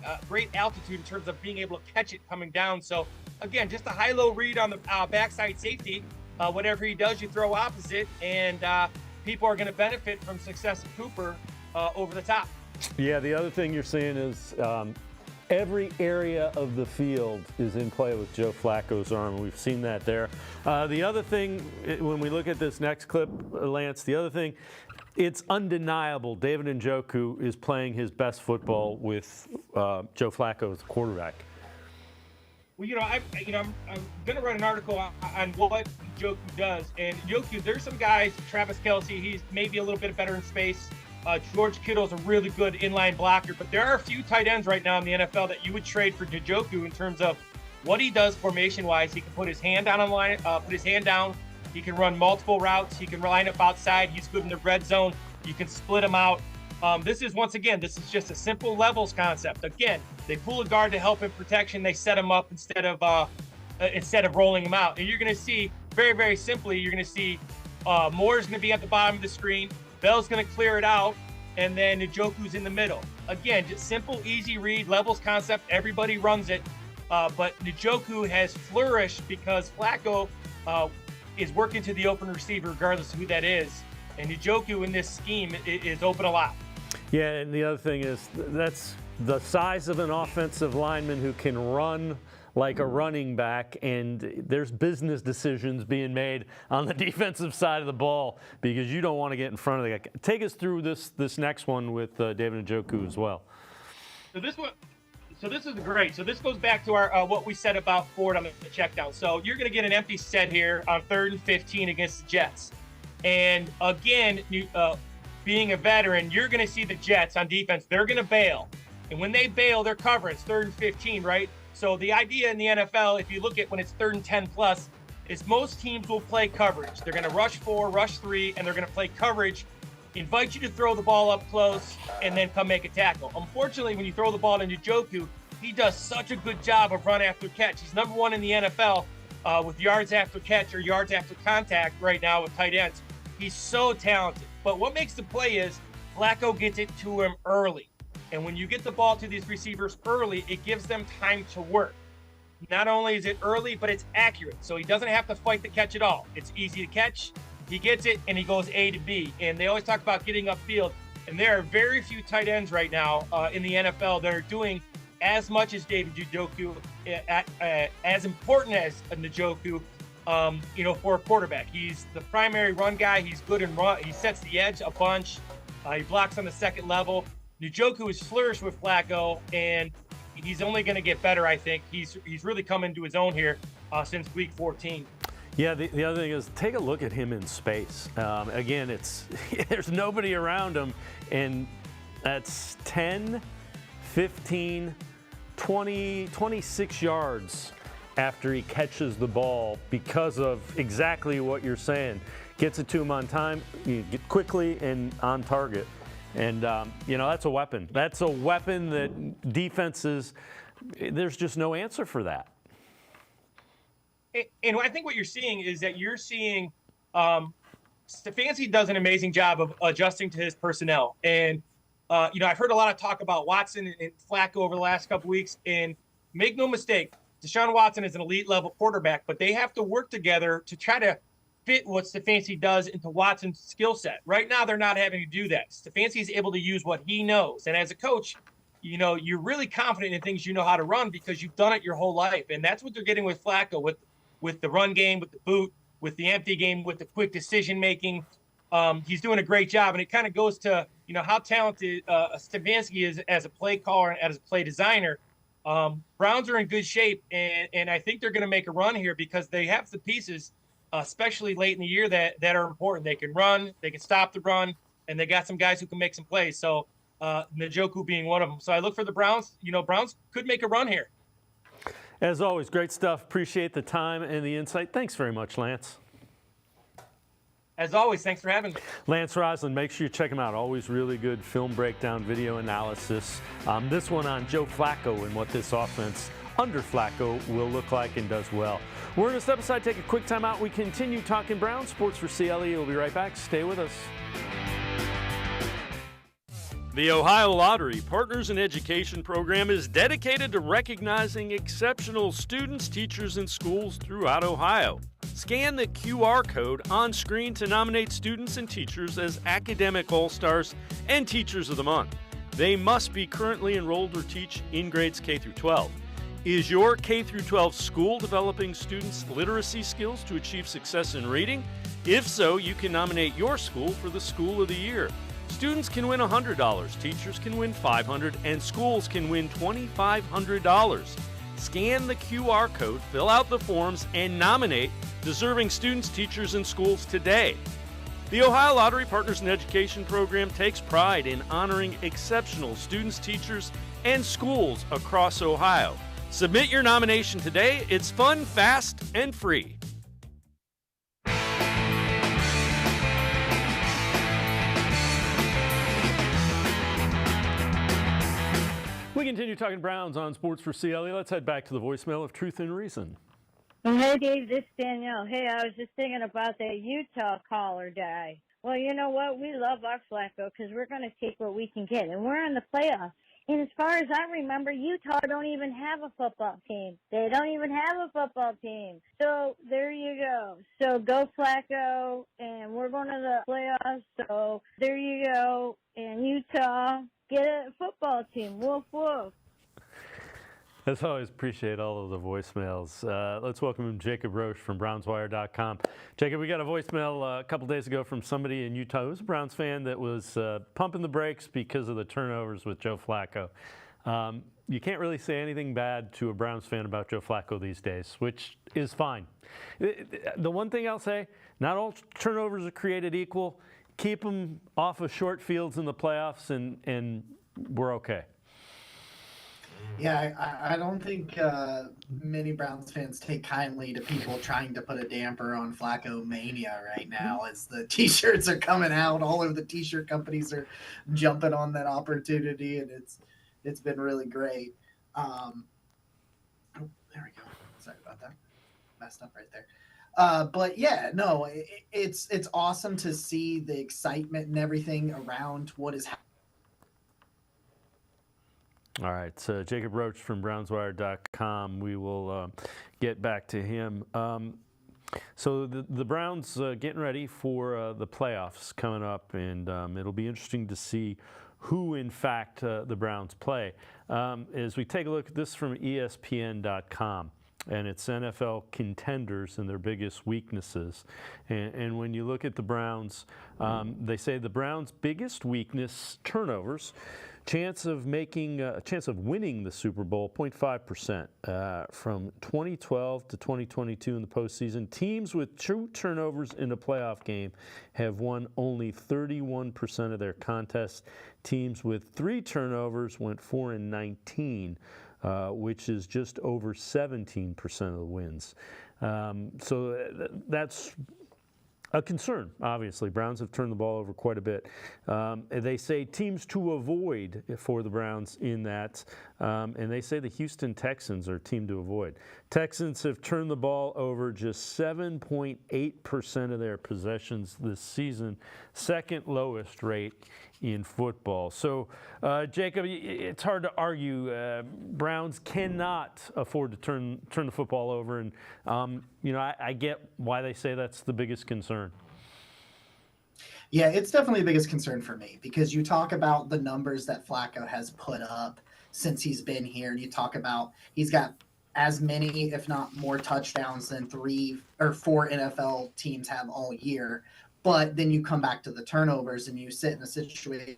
altitude in terms of being able to catch it coming down. So again, just a high-low read on the backside safety. Whatever he does, you throw opposite, and people are going to benefit from success of Cooper over the top. Yeah, the other thing you're seeing is every area of the field is in play with Joe Flacco's arm. We've seen that there. The other thing, when we look at this next clip, Lance, the other thing, it's undeniable David Njoku is playing his best football with Joe Flacco as the quarterback. Well, I'm going to write an article on what Njoku does. And Njoku, there's some guys, Travis Kelce, he's maybe a little bit better in space. George Kittle's a really good inline blocker, but there are a few tight ends right now in the NFL that you would trade for Njoku in terms of what he does formation-wise. He can put his hand down on line, put his hand down. He can run multiple routes. He can line up outside. He's good in the red zone. You can split him out. This is just a simple levels concept. Again, they pull a guard to help in protection. They set him up instead of rolling him out. And you're going to see, very, very simply, you're going to see Moore's going to be at the bottom of the screen. Bell's going to clear it out, and then Njoku's in the middle. Again, just simple, easy read, levels concept. Everybody runs it. But Njoku has flourished because Flacco is working to the open receiver regardless of who that is. And Njoku in this scheme is open a lot. Yeah, and the other thing is that's the size of an offensive lineman who can run like a running back, and there's business decisions being made on the defensive side of the ball because you don't want to get in front of the guy. Take us through this next one with David Njoku as well. So So this is great. So this goes back to our what we said about Ford on the check down. So you're going to get an empty set here on 3rd and 15 against the Jets. And again, being a veteran, you're going to see the Jets on defense. They're going to bail. And when they bail, they're covering. It's 3rd and 15, right? So the idea in the NFL, if you look at when it's 3rd and 10 plus, is most teams will play coverage. They're going to rush 4, rush 3, and they're going to play coverage, invite you to throw the ball up close, and then come make a tackle. Unfortunately, when you throw the ball to Njoku, he does such a good job of run after catch. He's number 1 in the NFL with yards after catch or yards after contact right now with tight ends. He's so talented. But what makes the play is Flacco gets it to him early. And when you get the ball to these receivers early, it gives them time to work. Not only is it early, but it's accurate. So he doesn't have to fight the catch at all. It's easy to catch. He gets it, and he goes A to B. And they always talk about getting upfield. And there are very few tight ends right now in the NFL that are doing as much as David Njoku, as important as Njoku, for a quarterback. He's the primary run guy. He's good in run. He sets the edge a bunch. He blocks on the second level. Njoku has flourished with Flacco, and he's only going to get better, I think. He's really come into his own here since week 14. Yeah, the other thing is take a look at him in space. Again, there's nobody around him, and that's 10, 15, 20, 26 yards after he catches the ball because of exactly what you're saying. Gets it to him on time, get quickly and on target. And, that's a weapon. That's a weapon that defenses, there's just no answer for that. And I think what you're seeing is that you're seeing Stefanski does an amazing job of adjusting to his personnel. And, I've heard a lot of talk about Watson and Flacco over the last couple weeks. And make no mistake, Deshaun Watson is an elite level quarterback, but they have to work together to try to fit what Stefanski does into Watson's skill set. Right now, they're not having to do that. Stefanski is able to use what he knows. And as a coach, you're really confident in things you know how to run because you've done it your whole life. And that's what they're getting with Flacco, with the run game, with the boot, with the empty game, with the quick decision-making. He's doing a great job. And it kind of goes to, how talented Stefanski is as a play caller and as a play designer. Browns are in good shape, and I think they're going to make a run here because they have the pieces, especially late in the year, that are important. They can run, they can stop the run, and they got some guys who can make some plays. So Njoku being one of them. So I look for the Browns. Browns could make a run here. As always, great stuff. Appreciate the time and the insight. Thanks very much, Lance. As always, thanks for having me. Lance Reisland, make sure you check him out. Always really good film breakdown, video analysis. This one on Joe Flacco and what this offense under Flacco will look like and does well. We're going to step aside, take a quick time out. We continue talking Browns. Sports for CLE. We'll be right back. Stay with us. The Ohio Lottery Partners in Education program is dedicated to recognizing exceptional students, teachers, and schools throughout Ohio. Scan the QR code on screen to nominate students and teachers as Academic All-Stars and Teachers of the Month. They must be currently enrolled or teach in grades K through 12. Is your K through 12 school developing students' literacy skills to achieve success in reading? If so, you can nominate your school for the School of the Year. Students can win $100, teachers can win $500, and schools can win $2,500. Scan the QR code, fill out the forms, and nominate deserving students, teachers, and schools today. The Ohio Lottery Partners in Education program takes pride in honoring exceptional students, teachers, and schools across Ohio. Submit your nomination today. It's fun, fast, and free. We continue talking Browns on Sports for CLE. Let's head back to the voicemail of Truth and Reason. Oh, hey, Dave, this is Danielle. Hey, I was just thinking about that Utah caller guy. Well, you know what? We love our Flacco because we're going to take what we can get, and we're in the playoffs. And as far as I remember, Utah don't even have a football team. They don't even have a football team. So there you go. So go Flacco, and we're going to the playoffs. So there you go. And Utah, get a football team. Woof, woof. As always, appreciate all of the voicemails. Let's welcome Jacob Roach from BrownsWire.com. Jacob, we got a voicemail a couple days ago from somebody in Utah who's a Browns fan that was pumping the brakes because of the turnovers with Joe Flacco. you can't really say anything bad to a Browns fan about Joe Flacco these days, which is fine. The one thing I'll say, not all turnovers are created equal. Keep them off of short fields in the playoffs, and we're okay. Yeah, I don't think many Browns fans take kindly to people trying to put a damper on Flacco mania right now as the T-shirts are coming out. All of the T-shirt companies are jumping on that opportunity, and it's been really great. Oh, there we go. Sorry about that. Messed up right there. But yeah, no, it's awesome to see the excitement and everything around what is happening. All right, so Jacob Roach from BrownsWire.com. We will get back to him. So the Browns getting ready for the playoffs coming up, and it'll be interesting to see who, in fact, the Browns play. As we take a look at this from ESPN.com, and it's NFL contenders and their biggest weaknesses. And when you look at the Browns, they say the Browns' biggest weakness, turnovers. Chance of winning the Super Bowl, 0.5%. From 2012 to 2022 in the postseason, teams with 2 turnovers in a playoff game have won only 31% of their contests. Teams with 3 turnovers went 4-19, which is just over 17% of the wins. So that's a concern, obviously. Browns have turned the ball over quite a bit. They say teams to avoid for the Browns in that, and they say the Houston Texans are a team to avoid. Texans have turned the ball over just 7.8% of their possessions this season, second lowest rate in football. So, Jacob, it's hard to argue. Browns cannot afford to turn the football over, and I get why they say that's the biggest concern. Yeah, it's definitely the biggest concern for me because you talk about the numbers that Flacco has put up since he's been here, and you talk about he's got as many, if not more, touchdowns than 3 or 4 NFL teams have all year. But then you come back to the turnovers and you sit in a situation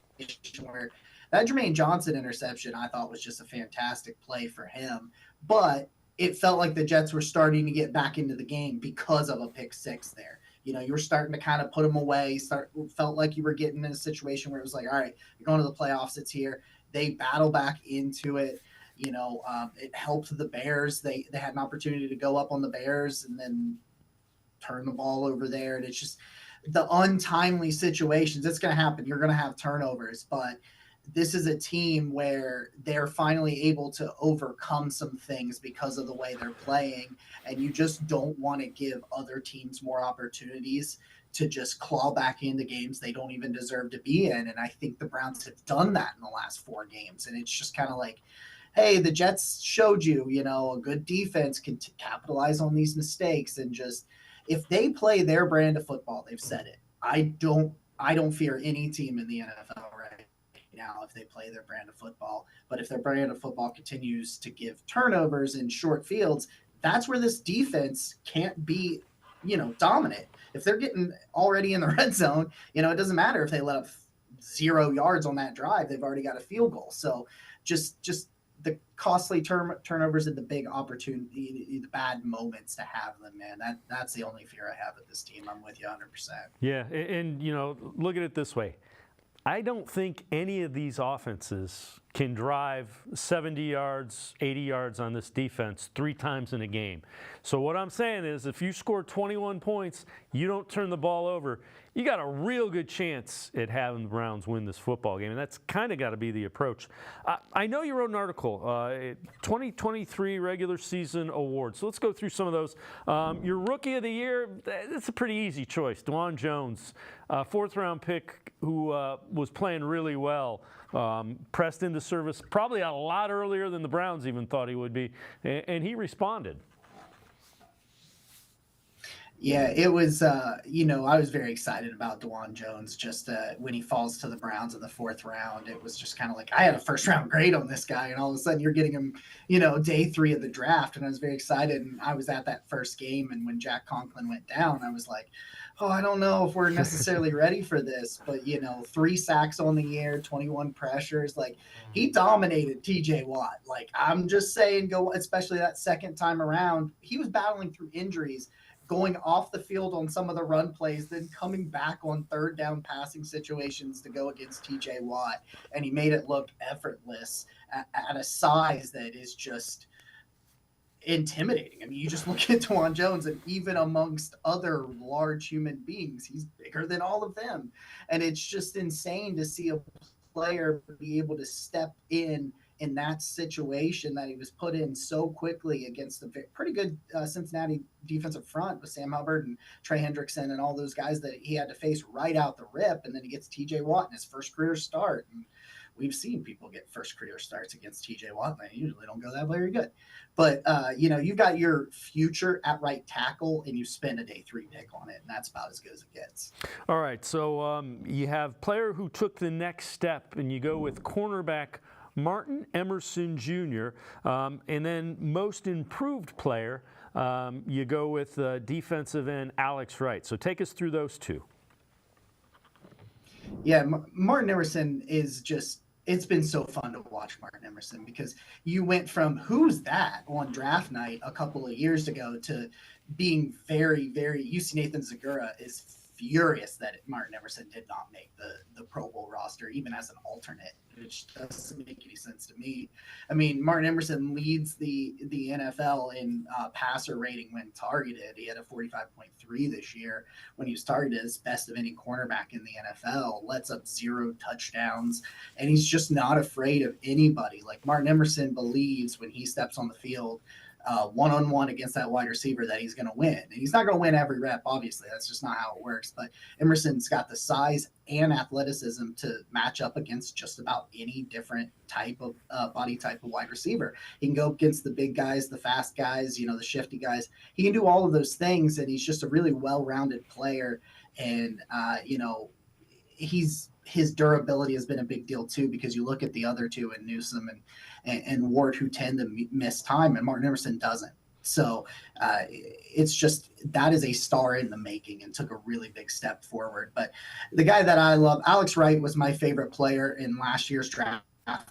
where that Jermaine Johnson interception I thought was just a fantastic play for him. But it felt like the Jets were starting to get back into the game because of a pick 6 there. You were starting to kind of put them away, felt like you were getting in a situation where it was like, all right, you're going to the playoffs, it's here. They battle back into it. It helped the Bears. They had an opportunity to go up on the Bears and then turn the ball over there. And it's just the untimely situations. It's going to happen. You're going to have turnovers, but this is a team where they're finally able to overcome some things because of the way they're playing. And you just don't want to give other teams more opportunities to just claw back into games they don't even deserve to be in. And I think the Browns have done that in the last 4 games. And it's just kind of like, hey, the Jets showed you, a good defense can capitalize on these mistakes. And just, if they play their brand of football, they've said it. I don't fear any team in the NFL right now if they play their brand of football. But if their brand of football continues to give turnovers in short fields, that's where this defense can't be, dominant. If they're getting already in the red zone, it doesn't matter if they let up 0 yards on that drive. They've already got a field goal. So just the costly turnovers and the big opportunity, the bad moments to have them, man. That's the only fear I have with this team. I'm with you 100%. Yeah, and look at it this way. I don't think any of these offenses can drive 70 yards, 80 yards on this defense 3 times in a game. So what I'm saying is if you score 21 points, you don't turn the ball over, you got a real good chance at having the Browns win this football game, and that's kind of got to be the approach. I know you wrote an article, 2023 regular season awards. So let's go through some of those. Your Rookie of the Year, that's a pretty easy choice. Dwan Jones, 4th-round pick who was playing really well. Pressed into service probably a lot earlier than the Browns even thought he would be, and he responded. Yeah, it was, I was very excited about DeJuan Jones just when he falls to the Browns in the 4th round. It was just kind of like, I had a first round grade on this guy, and all of a sudden you're getting him, day 3 of the draft. And I was very excited. And I was at that first game. And when Jack Conklin went down, I was like, oh, I don't know if we're necessarily ready for this. But, 3 sacks on the year, 21 pressures. Like, he dominated TJ Watt. Like, I'm just saying, especially that second time around, he was battling through injuries, going off the field on some of the run plays, then coming back on 3rd down passing situations to go against TJ Watt. And he made it look effortless at a size that is just intimidating. I mean, you just look at DeJuan Jones, and even amongst other large human beings, he's bigger than all of them. And it's just insane to see a player be able to step in that situation that he was put in so quickly against a pretty good Cincinnati defensive front with Sam Hubbard and Trey Hendrickson and all those guys that he had to face right out the rip. And then he gets TJ Watt in his first career start. And we've seen people get first career starts against TJ Watt. They usually don't go that very good. But, you've got your future at right tackle, and you spend a day 3 pick on it, and that's about as good as it gets. All right, so you have player who took the next step, and you go with cornerback Martin Emerson Jr., and then most improved player, you go with defensive end Alex Wright. So take us through those two. Yeah, Martin Emerson is just, it's been so fun to watch Martin Emerson, because you went from who's that on draft night a couple of years ago to being very, very, UC Nathan Zagura is furious that Martin Emerson did not make the Pro Bowl roster, even as an alternate, which doesn't make any sense to me. I mean, Martin Emerson leads the NFL in passer rating when targeted. He had a 45.3 this year when he was targeted as best of any cornerback in the NFL, lets up 0 touchdowns, and he's just not afraid of anybody. Like, Martin Emerson believes when he steps on the field, one-on-one against that wide receiver, that he's going to win. And he's not going to win every rep, obviously. That's just not how it works. But Emerson's got the size and athleticism to match up against just about any different type of body type of wide receiver. He can go against the big guys, the fast guys, the shifty guys. He can do all of those things, and he's just a really well-rounded player. And, his durability has been a big deal too, because you look at the other two in Newsome and Ward, who tend to miss time, and Martin Emerson doesn't. So it's just, that is a star in the making, and took a really big step forward. But the guy that I love, Alex Wright, was my favorite player in last year's draft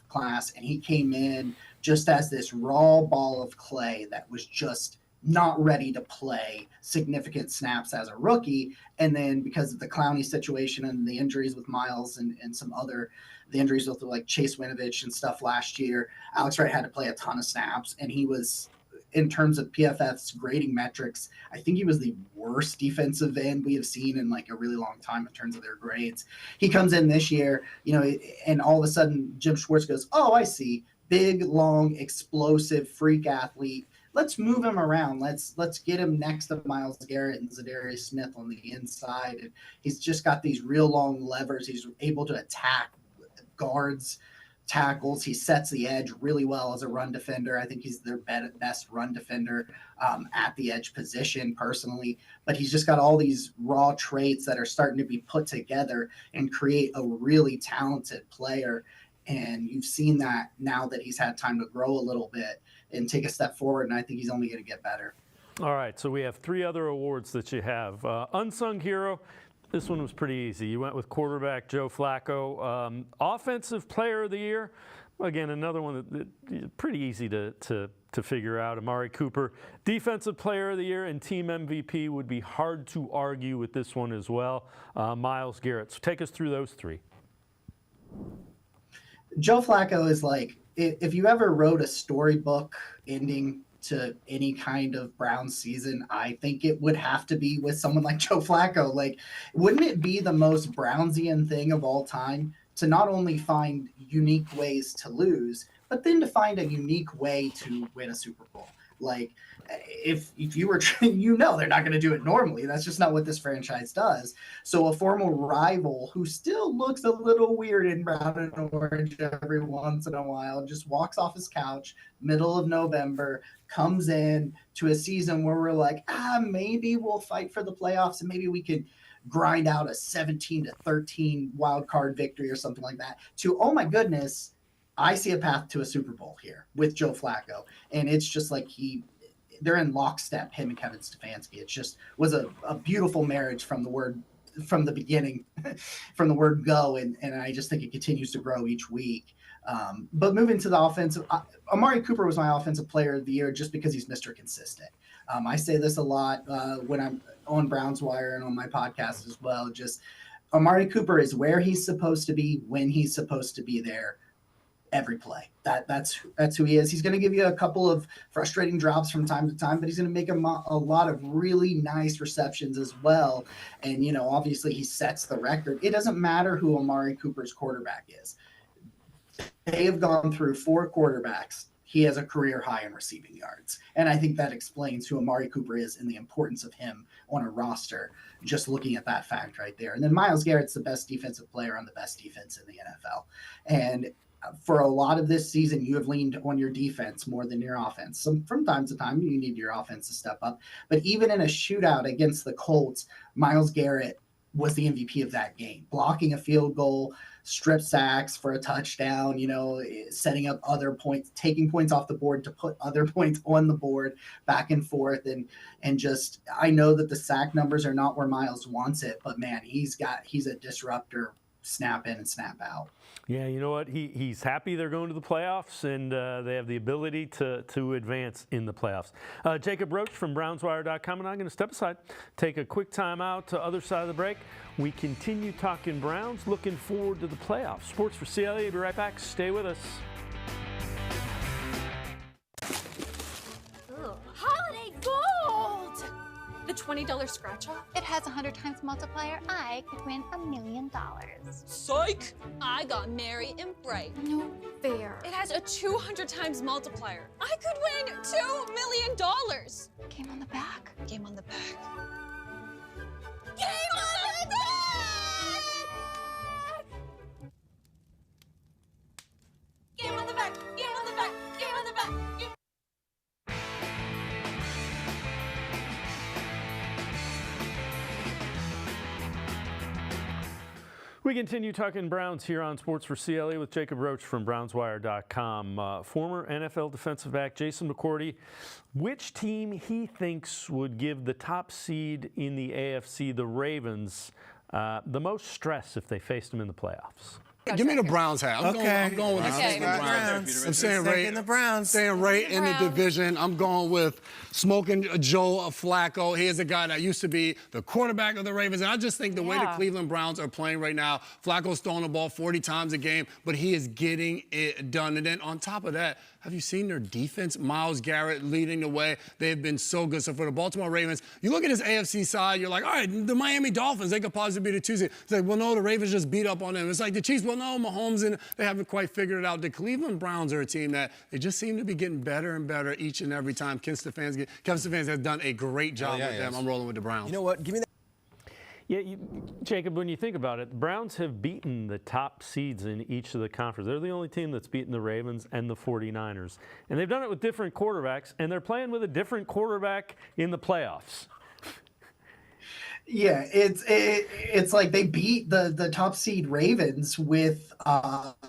class, and he came in just as this raw ball of clay that was just not ready to play significant snaps as a rookie. And then because of the Clowney situation and the injuries with Miles and some other, the injuries with like Chase Winovich and stuff last year, Alex Wright had to play a ton of snaps, and he was, in terms of PFF's grading metrics, I think he was the worst defensive end we have seen in like a really long time in terms of their grades. He comes in this year, and all of a sudden Jim Schwartz goes, oh, I see, big, long, explosive, freak athlete. Let's move him around. Let's get him next to Myles Garrett and Zadarius Smith on the inside. And he's just got these real long levers. He's able to attack guards, tackles. He sets the edge really well as a run defender. I think he's their best run defender at the edge position personally. But he's just got all these raw traits that are starting to be put together and create a really talented player. And you've seen that now that he's had time to grow a little bit and take a step forward, and I think he's only going to get better. All right, so we have 3 other awards that you have. Unsung Hero, this one was pretty easy. You went with quarterback Joe Flacco. Offensive Player of the Year, again, another one that pretty easy to figure out, Amari Cooper. Defensive Player of the Year and Team MVP would be hard to argue with this one as well, Myles Garrett. So take us through those 3. Joe Flacco is like, if you ever wrote a storybook ending to any kind of Browns season, I think it would have to be with someone like Joe Flacco. Like, wouldn't it be the most Brownsian thing of all time to not only find unique ways to lose, but then to find a unique way to win a Super Bowl? Like, if you were, you know, they're not going to do it normally. That's just not what this franchise does. So a former rival who still looks a little weird in brown and orange every once in a while just walks off his couch, middle of November, comes in to a season where we're like, maybe we'll fight for the playoffs and maybe we can grind out a 17-13 wild card victory or something like that, to, oh my goodness, I see a path to a Super Bowl here with Joe Flacco. And it's just like they're in lockstep, him and Kevin Stefanski. It just was a beautiful marriage from the beginning, from the word go. And I just think it continues to grow each week. But moving to the offensive, Amari Cooper was my offensive player of the year just because he's Mr. Consistent. I say this a lot when I'm on Browns Wire and on my podcast as well. Just Amari Cooper is where he's supposed to be, when he's supposed to be there, every play. That's who he is. He's going to give you a couple of frustrating drops from time to time, but he's going to make a lot of really nice receptions as well. And, you know, obviously he sets the record. It doesn't matter who Amari Cooper's quarterback is. They have gone through 4 quarterbacks. He has a career high in receiving yards. And I think that explains who Amari Cooper is and the importance of him on a roster, just looking at that fact right there. And then Myles Garrett's the best defensive player on the best defense in the NFL. And for a lot of this season, you have leaned on your defense more than your offense. So from time to time, you need your offense to step up. But even in a shootout against the Colts, Myles Garrett was the MVP of that game, blocking a field goal, strip sacks for a touchdown, you know, setting up other points, taking points off the board to put other points on the board, back and forth. And just, I know that the sack numbers are not where Myles wants it, but man, he's a disruptor, snap in and snap out. Yeah, you know what? He's happy they're going to the playoffs, and they have the ability to advance in the playoffs. Jacob Roach from BrownsWire.com, and I'm going to step aside, take a quick time out to other side of the break. We continue talking Browns, looking forward to the playoffs. Sports for CLE, be right back. Stay with us. Ooh, holiday gold! The $20 scratch off? It has 100 times multiplier. I could win $1 million. Psych! I got merry and bright. No fair. It has a 200 times multiplier. I could win $2 million. Game on the back. Game on the back. Game on the back! Game on the back! Game on the back! Game on the back! Game. We continue talking Browns here on Sports for CLE with Jacob Roach from BrownsWire.com. Former NFL defensive back Jason McCourty, which team he thinks would give the top seed in the AFC, the Ravens, the most stress if they faced them in the playoffs? Give me the Browns hat. I'm going with the Browns. I'm saying right in the division. I'm going with smoking Joe Flacco. He is a guy that used to be the quarterback of the Ravens. And I just think the way the Cleveland Browns are playing right now, Flacco's throwing the ball 40 times a game, but he is getting it done. And then on top of that, have you seen their defense? Myles Garrett leading the way. They have been so good. So for the Baltimore Ravens, you look at this AFC side, you're like, all right, the Miami Dolphins, they could possibly be the 2 seed. It's like, well, no, the Ravens just beat up on them. It's like the Chiefs, well, no, Mahomes, and they haven't quite figured it out. The Cleveland Browns are a team that they just seem to be getting better and better each and every time. Kevin Stefanski has done a great job with them. I'm rolling with the Browns. You know what? Give me that. Yeah, Jacob, when you think about it, the Browns have beaten the top seeds in each of the conferences. They're the only team that's beaten the Ravens and the 49ers. And they've done it with different quarterbacks, and they're playing with a different quarterback in the playoffs. Yeah, it's like they beat the top seed Ravens with Deshaun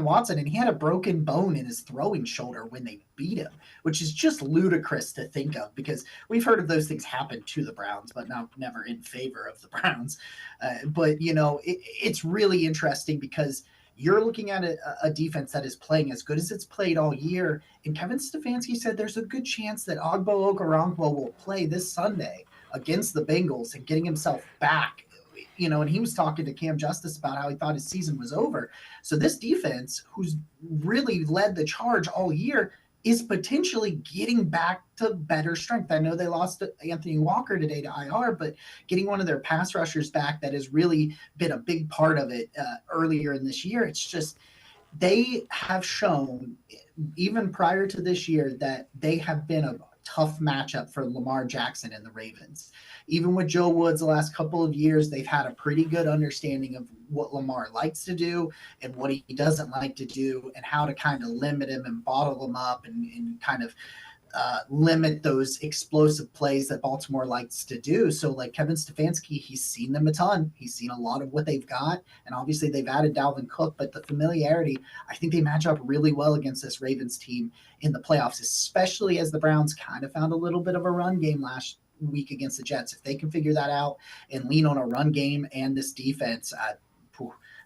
Watson, and he had a broken bone in his throwing shoulder when they beat him, which is just ludicrous to think of because we've heard of those things happen to the Browns, but never in favor of the Browns. But it's really interesting because you're looking at a defense that is playing as good as it's played all year, and Kevin Stefanski said there's a good chance that Ogbo Okoronkwo will play this Sunday against the Bengals and getting himself back, and he was talking to Cam Justice about how he thought his season was over. So this defense, who's really led the charge all year, is potentially getting back to better strength. I know they lost Anthony Walker today to IR, but getting one of their pass rushers back that has really been a big part of it earlier in this year, they have shown, even prior to this year, that they have been a tough matchup for Lamar Jackson and the Ravens. Even with Joe Woods the last couple of years, they've had a pretty good understanding of what Lamar likes to do and what he doesn't like to do, and how to kind of limit him and bottle him up and kind of limit those explosive plays that Baltimore likes to do. So like Kevin Stefanski, he's seen them a ton. He's seen a lot of what they've got. And obviously they've added Dalvin Cook, but the familiarity, I think they match up really well against this Ravens team in the playoffs, especially as the Browns kind of found a little bit of a run game last week against the Jets. If they can figure that out and lean on a run game and this defense,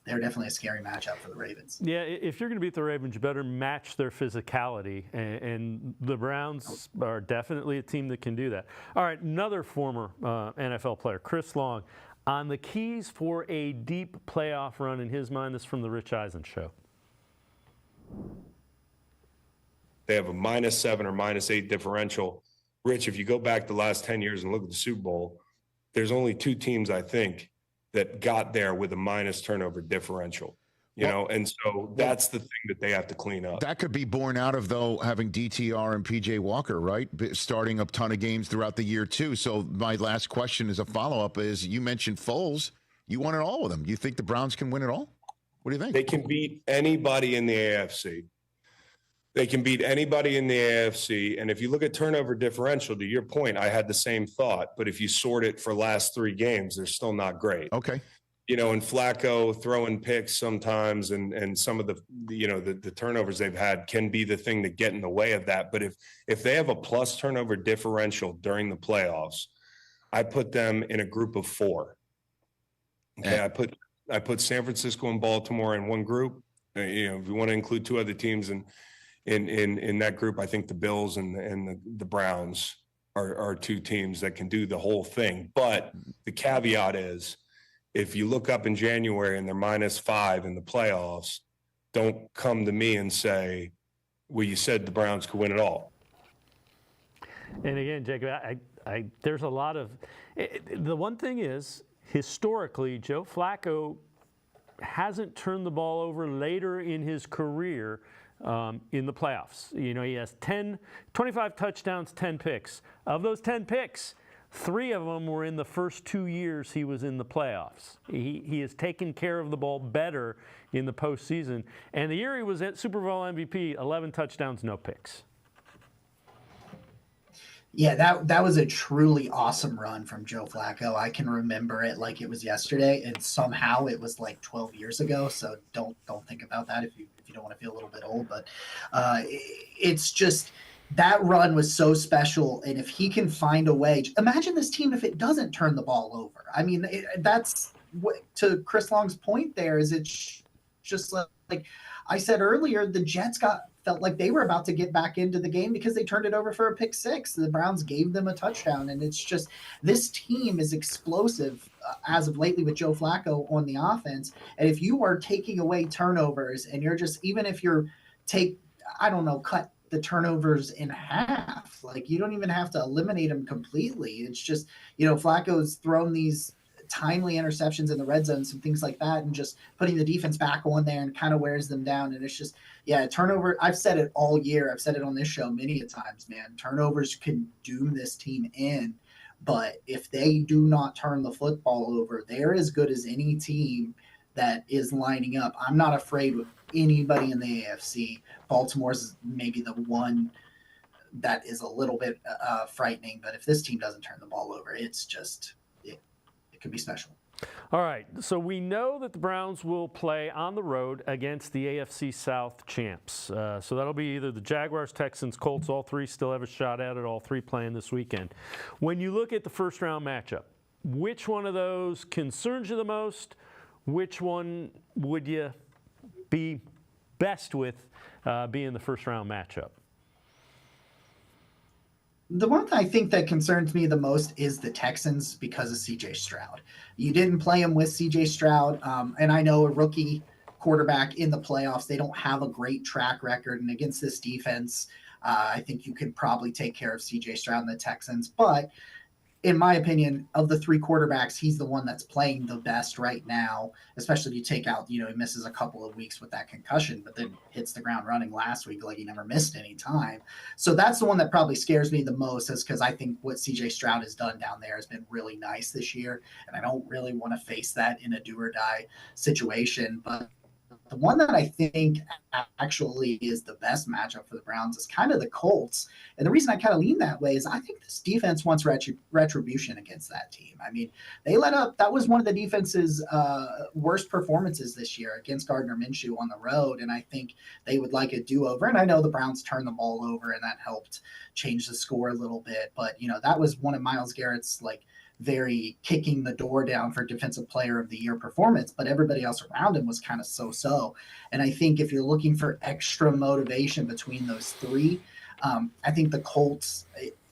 they're definitely a scary matchup for the Ravens. Yeah, if you're going to beat the Ravens, you better match their physicality, and the Browns are definitely a team that can do that. All right, another former NFL player, Chris Long, on the keys for a deep playoff run in his mind. This is from the Rich Eisen Show. They have a -7 or -8 differential. Rich, if you go back the last 10 years and look at the Super Bowl, there's only 2 teams, I think, that got there with a minus turnover differential, you know, and so that's the thing that they have to clean up. That could be born out of, though, having DTR and PJ Walker, right? Starting a ton of games throughout the year, too. So my last question as a follow-up is, you mentioned Foles. You won it all with them. You think the Browns can win it all? What do you think? They can beat anybody in the AFC. They can beat anybody in the AFC. And if you look at turnover differential, to your point, I had the same thought. But if you sort it for last 3 games, they're still not great. Okay. You know, and Flacco throwing picks sometimes, and some of the turnovers they've had can be the thing that get in the way of that. But if they have a plus turnover differential during the playoffs, I put them in a group of 4. Okay, I put San Francisco and Baltimore in one group. You know, if you want to include 2 other teams in that group, I think the Bills and the Browns are 2 teams that can do the whole thing. But the caveat is, if you look up in January and they're -5 in the playoffs, don't come to me and say, well, you said the Browns could win it all. And again, Jacob, there's a lot of the one thing is, historically, Joe Flacco hasn't turned the ball over later in his career in the playoffs. You know, he has 25 touchdowns, 10 picks. Of those 10 picks, 3 of them were in the first 2 years he was in the playoffs. He has taken care of the ball better in the postseason. And the year he was at Super Bowl MVP, 11 touchdowns, no picks. Yeah, that was a truly awesome run from Joe Flacco. I can remember it like it was yesterday, and somehow it was like 12 years ago. So don't think about that if you don't want to feel a little bit old. But it's just, that run was so special. And if he can find a way, imagine this team if it doesn't turn the ball over. I mean, that's what, to Chris Long's point there, is it's just like I said earlier, the Jets felt like they were about to get back into the game because they turned it over for a pick 6. The Browns gave them a touchdown, and it's just, this team is explosive as of lately with Joe Flacco on the offense. And if you are taking away turnovers, and you're just, even if you're cut the turnovers in half, like, you don't even have to eliminate them completely. It's just, you know, Flacco's thrown these timely interceptions in the red zone, some things like that, and just putting the defense back on there and kind of wears them down. And it's just, yeah, turnover. I've said it all year. I've said it on this show many a times, man. Turnovers can doom this team in, but if they do not turn the football over, they're as good as any team that is lining up. I'm not afraid with anybody in the AFC. Baltimore's maybe the one that is a little bit frightening, but if this team doesn't turn the ball over, it's just, it could be special. All right, so we know that the Browns will play on the road against the AFC South champs. So that'll be either the Jaguars, Texans, Colts. All 3 still have a shot at it. All 3 playing this weekend. When you look at the first-round matchup, which one of those concerns you the most? Which one would you be best with being the first-round matchup? The one I think that concerns me the most is the Texans because of C.J. Stroud. You didn't play him with C.J. Stroud, and I know a rookie quarterback in the playoffs, they don't have a great track record, and against this defense, I think you could probably take care of C.J. Stroud and the Texans. But in my opinion, of the three quarterbacks, he's the one that's playing the best right now, especially if you take out, he misses a couple of weeks with that concussion, but then hits the ground running last week like he never missed any time. So that's the one that probably scares me the most, is because I think what CJ Stroud has done down there has been really nice this year, and I don't really want to face that in a do or die situation. But the one that I think actually is the best matchup for the Browns is kind of the Colts. And the reason I kind of lean that way is I think this defense wants retribution against that team. I mean, they let up. That was one of the defense's worst performances this year against Gardner Minshew on the road. And I think they would like a do-over. And I know the Browns turned the ball over, and that helped change the score a little bit. But, that was one of Myles Garrett's, very kicking the door down for Defensive Player of the Year performance, but everybody else around him was kind of so-so. And I think if you're looking for extra motivation between those three, I think the Colts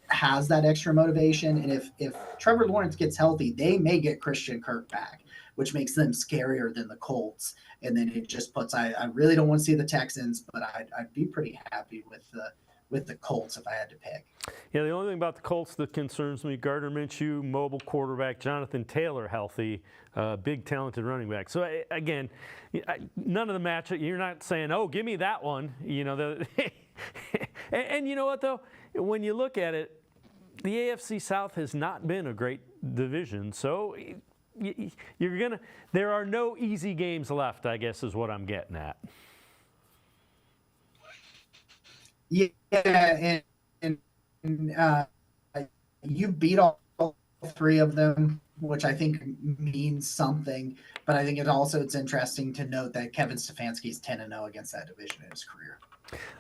has that extra motivation. And if Trevor Lawrence gets healthy, they may get Christian Kirk back, which makes them scarier than the Colts. And then it just puts, I really don't want to see the Texans, but I'd be pretty happy with the Colts if I had to pick. Yeah, the only thing about the Colts that concerns me, Gardner Minshew, mobile quarterback, Jonathan Taylor healthy, big talented running back. So again, none of the matchup, you're not saying, oh, give me that one. And you know what though? When you look at it, the AFC South has not been a great division. So there are no easy games left, I guess is what I'm getting at. Yeah, and you beat all three of them, which I think means something. But I think it's interesting to note that Kevin Stefanski is 10-0 against that division in his career.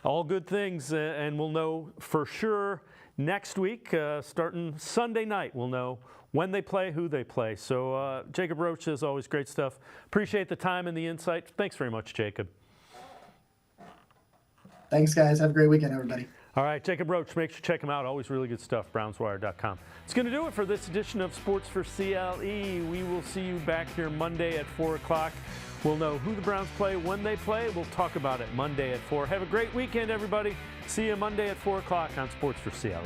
All good things, and we'll know for sure next week, starting Sunday night. We'll know when they play, who they play. So Jacob Roach, as always, great stuff. Appreciate the time and the insight. Thanks very much, Jacob. Thanks, guys. Have a great weekend, everybody. All right, Jacob Roach, make sure you check him out. Always really good stuff, brownswire.com. It's going to do it for this edition of Sports for CLE. We will see you back here Monday at 4 o'clock. We'll know who the Browns play, when they play. We'll talk about it Monday at 4. Have a great weekend, everybody. See you Monday at 4 o'clock on Sports for CLE.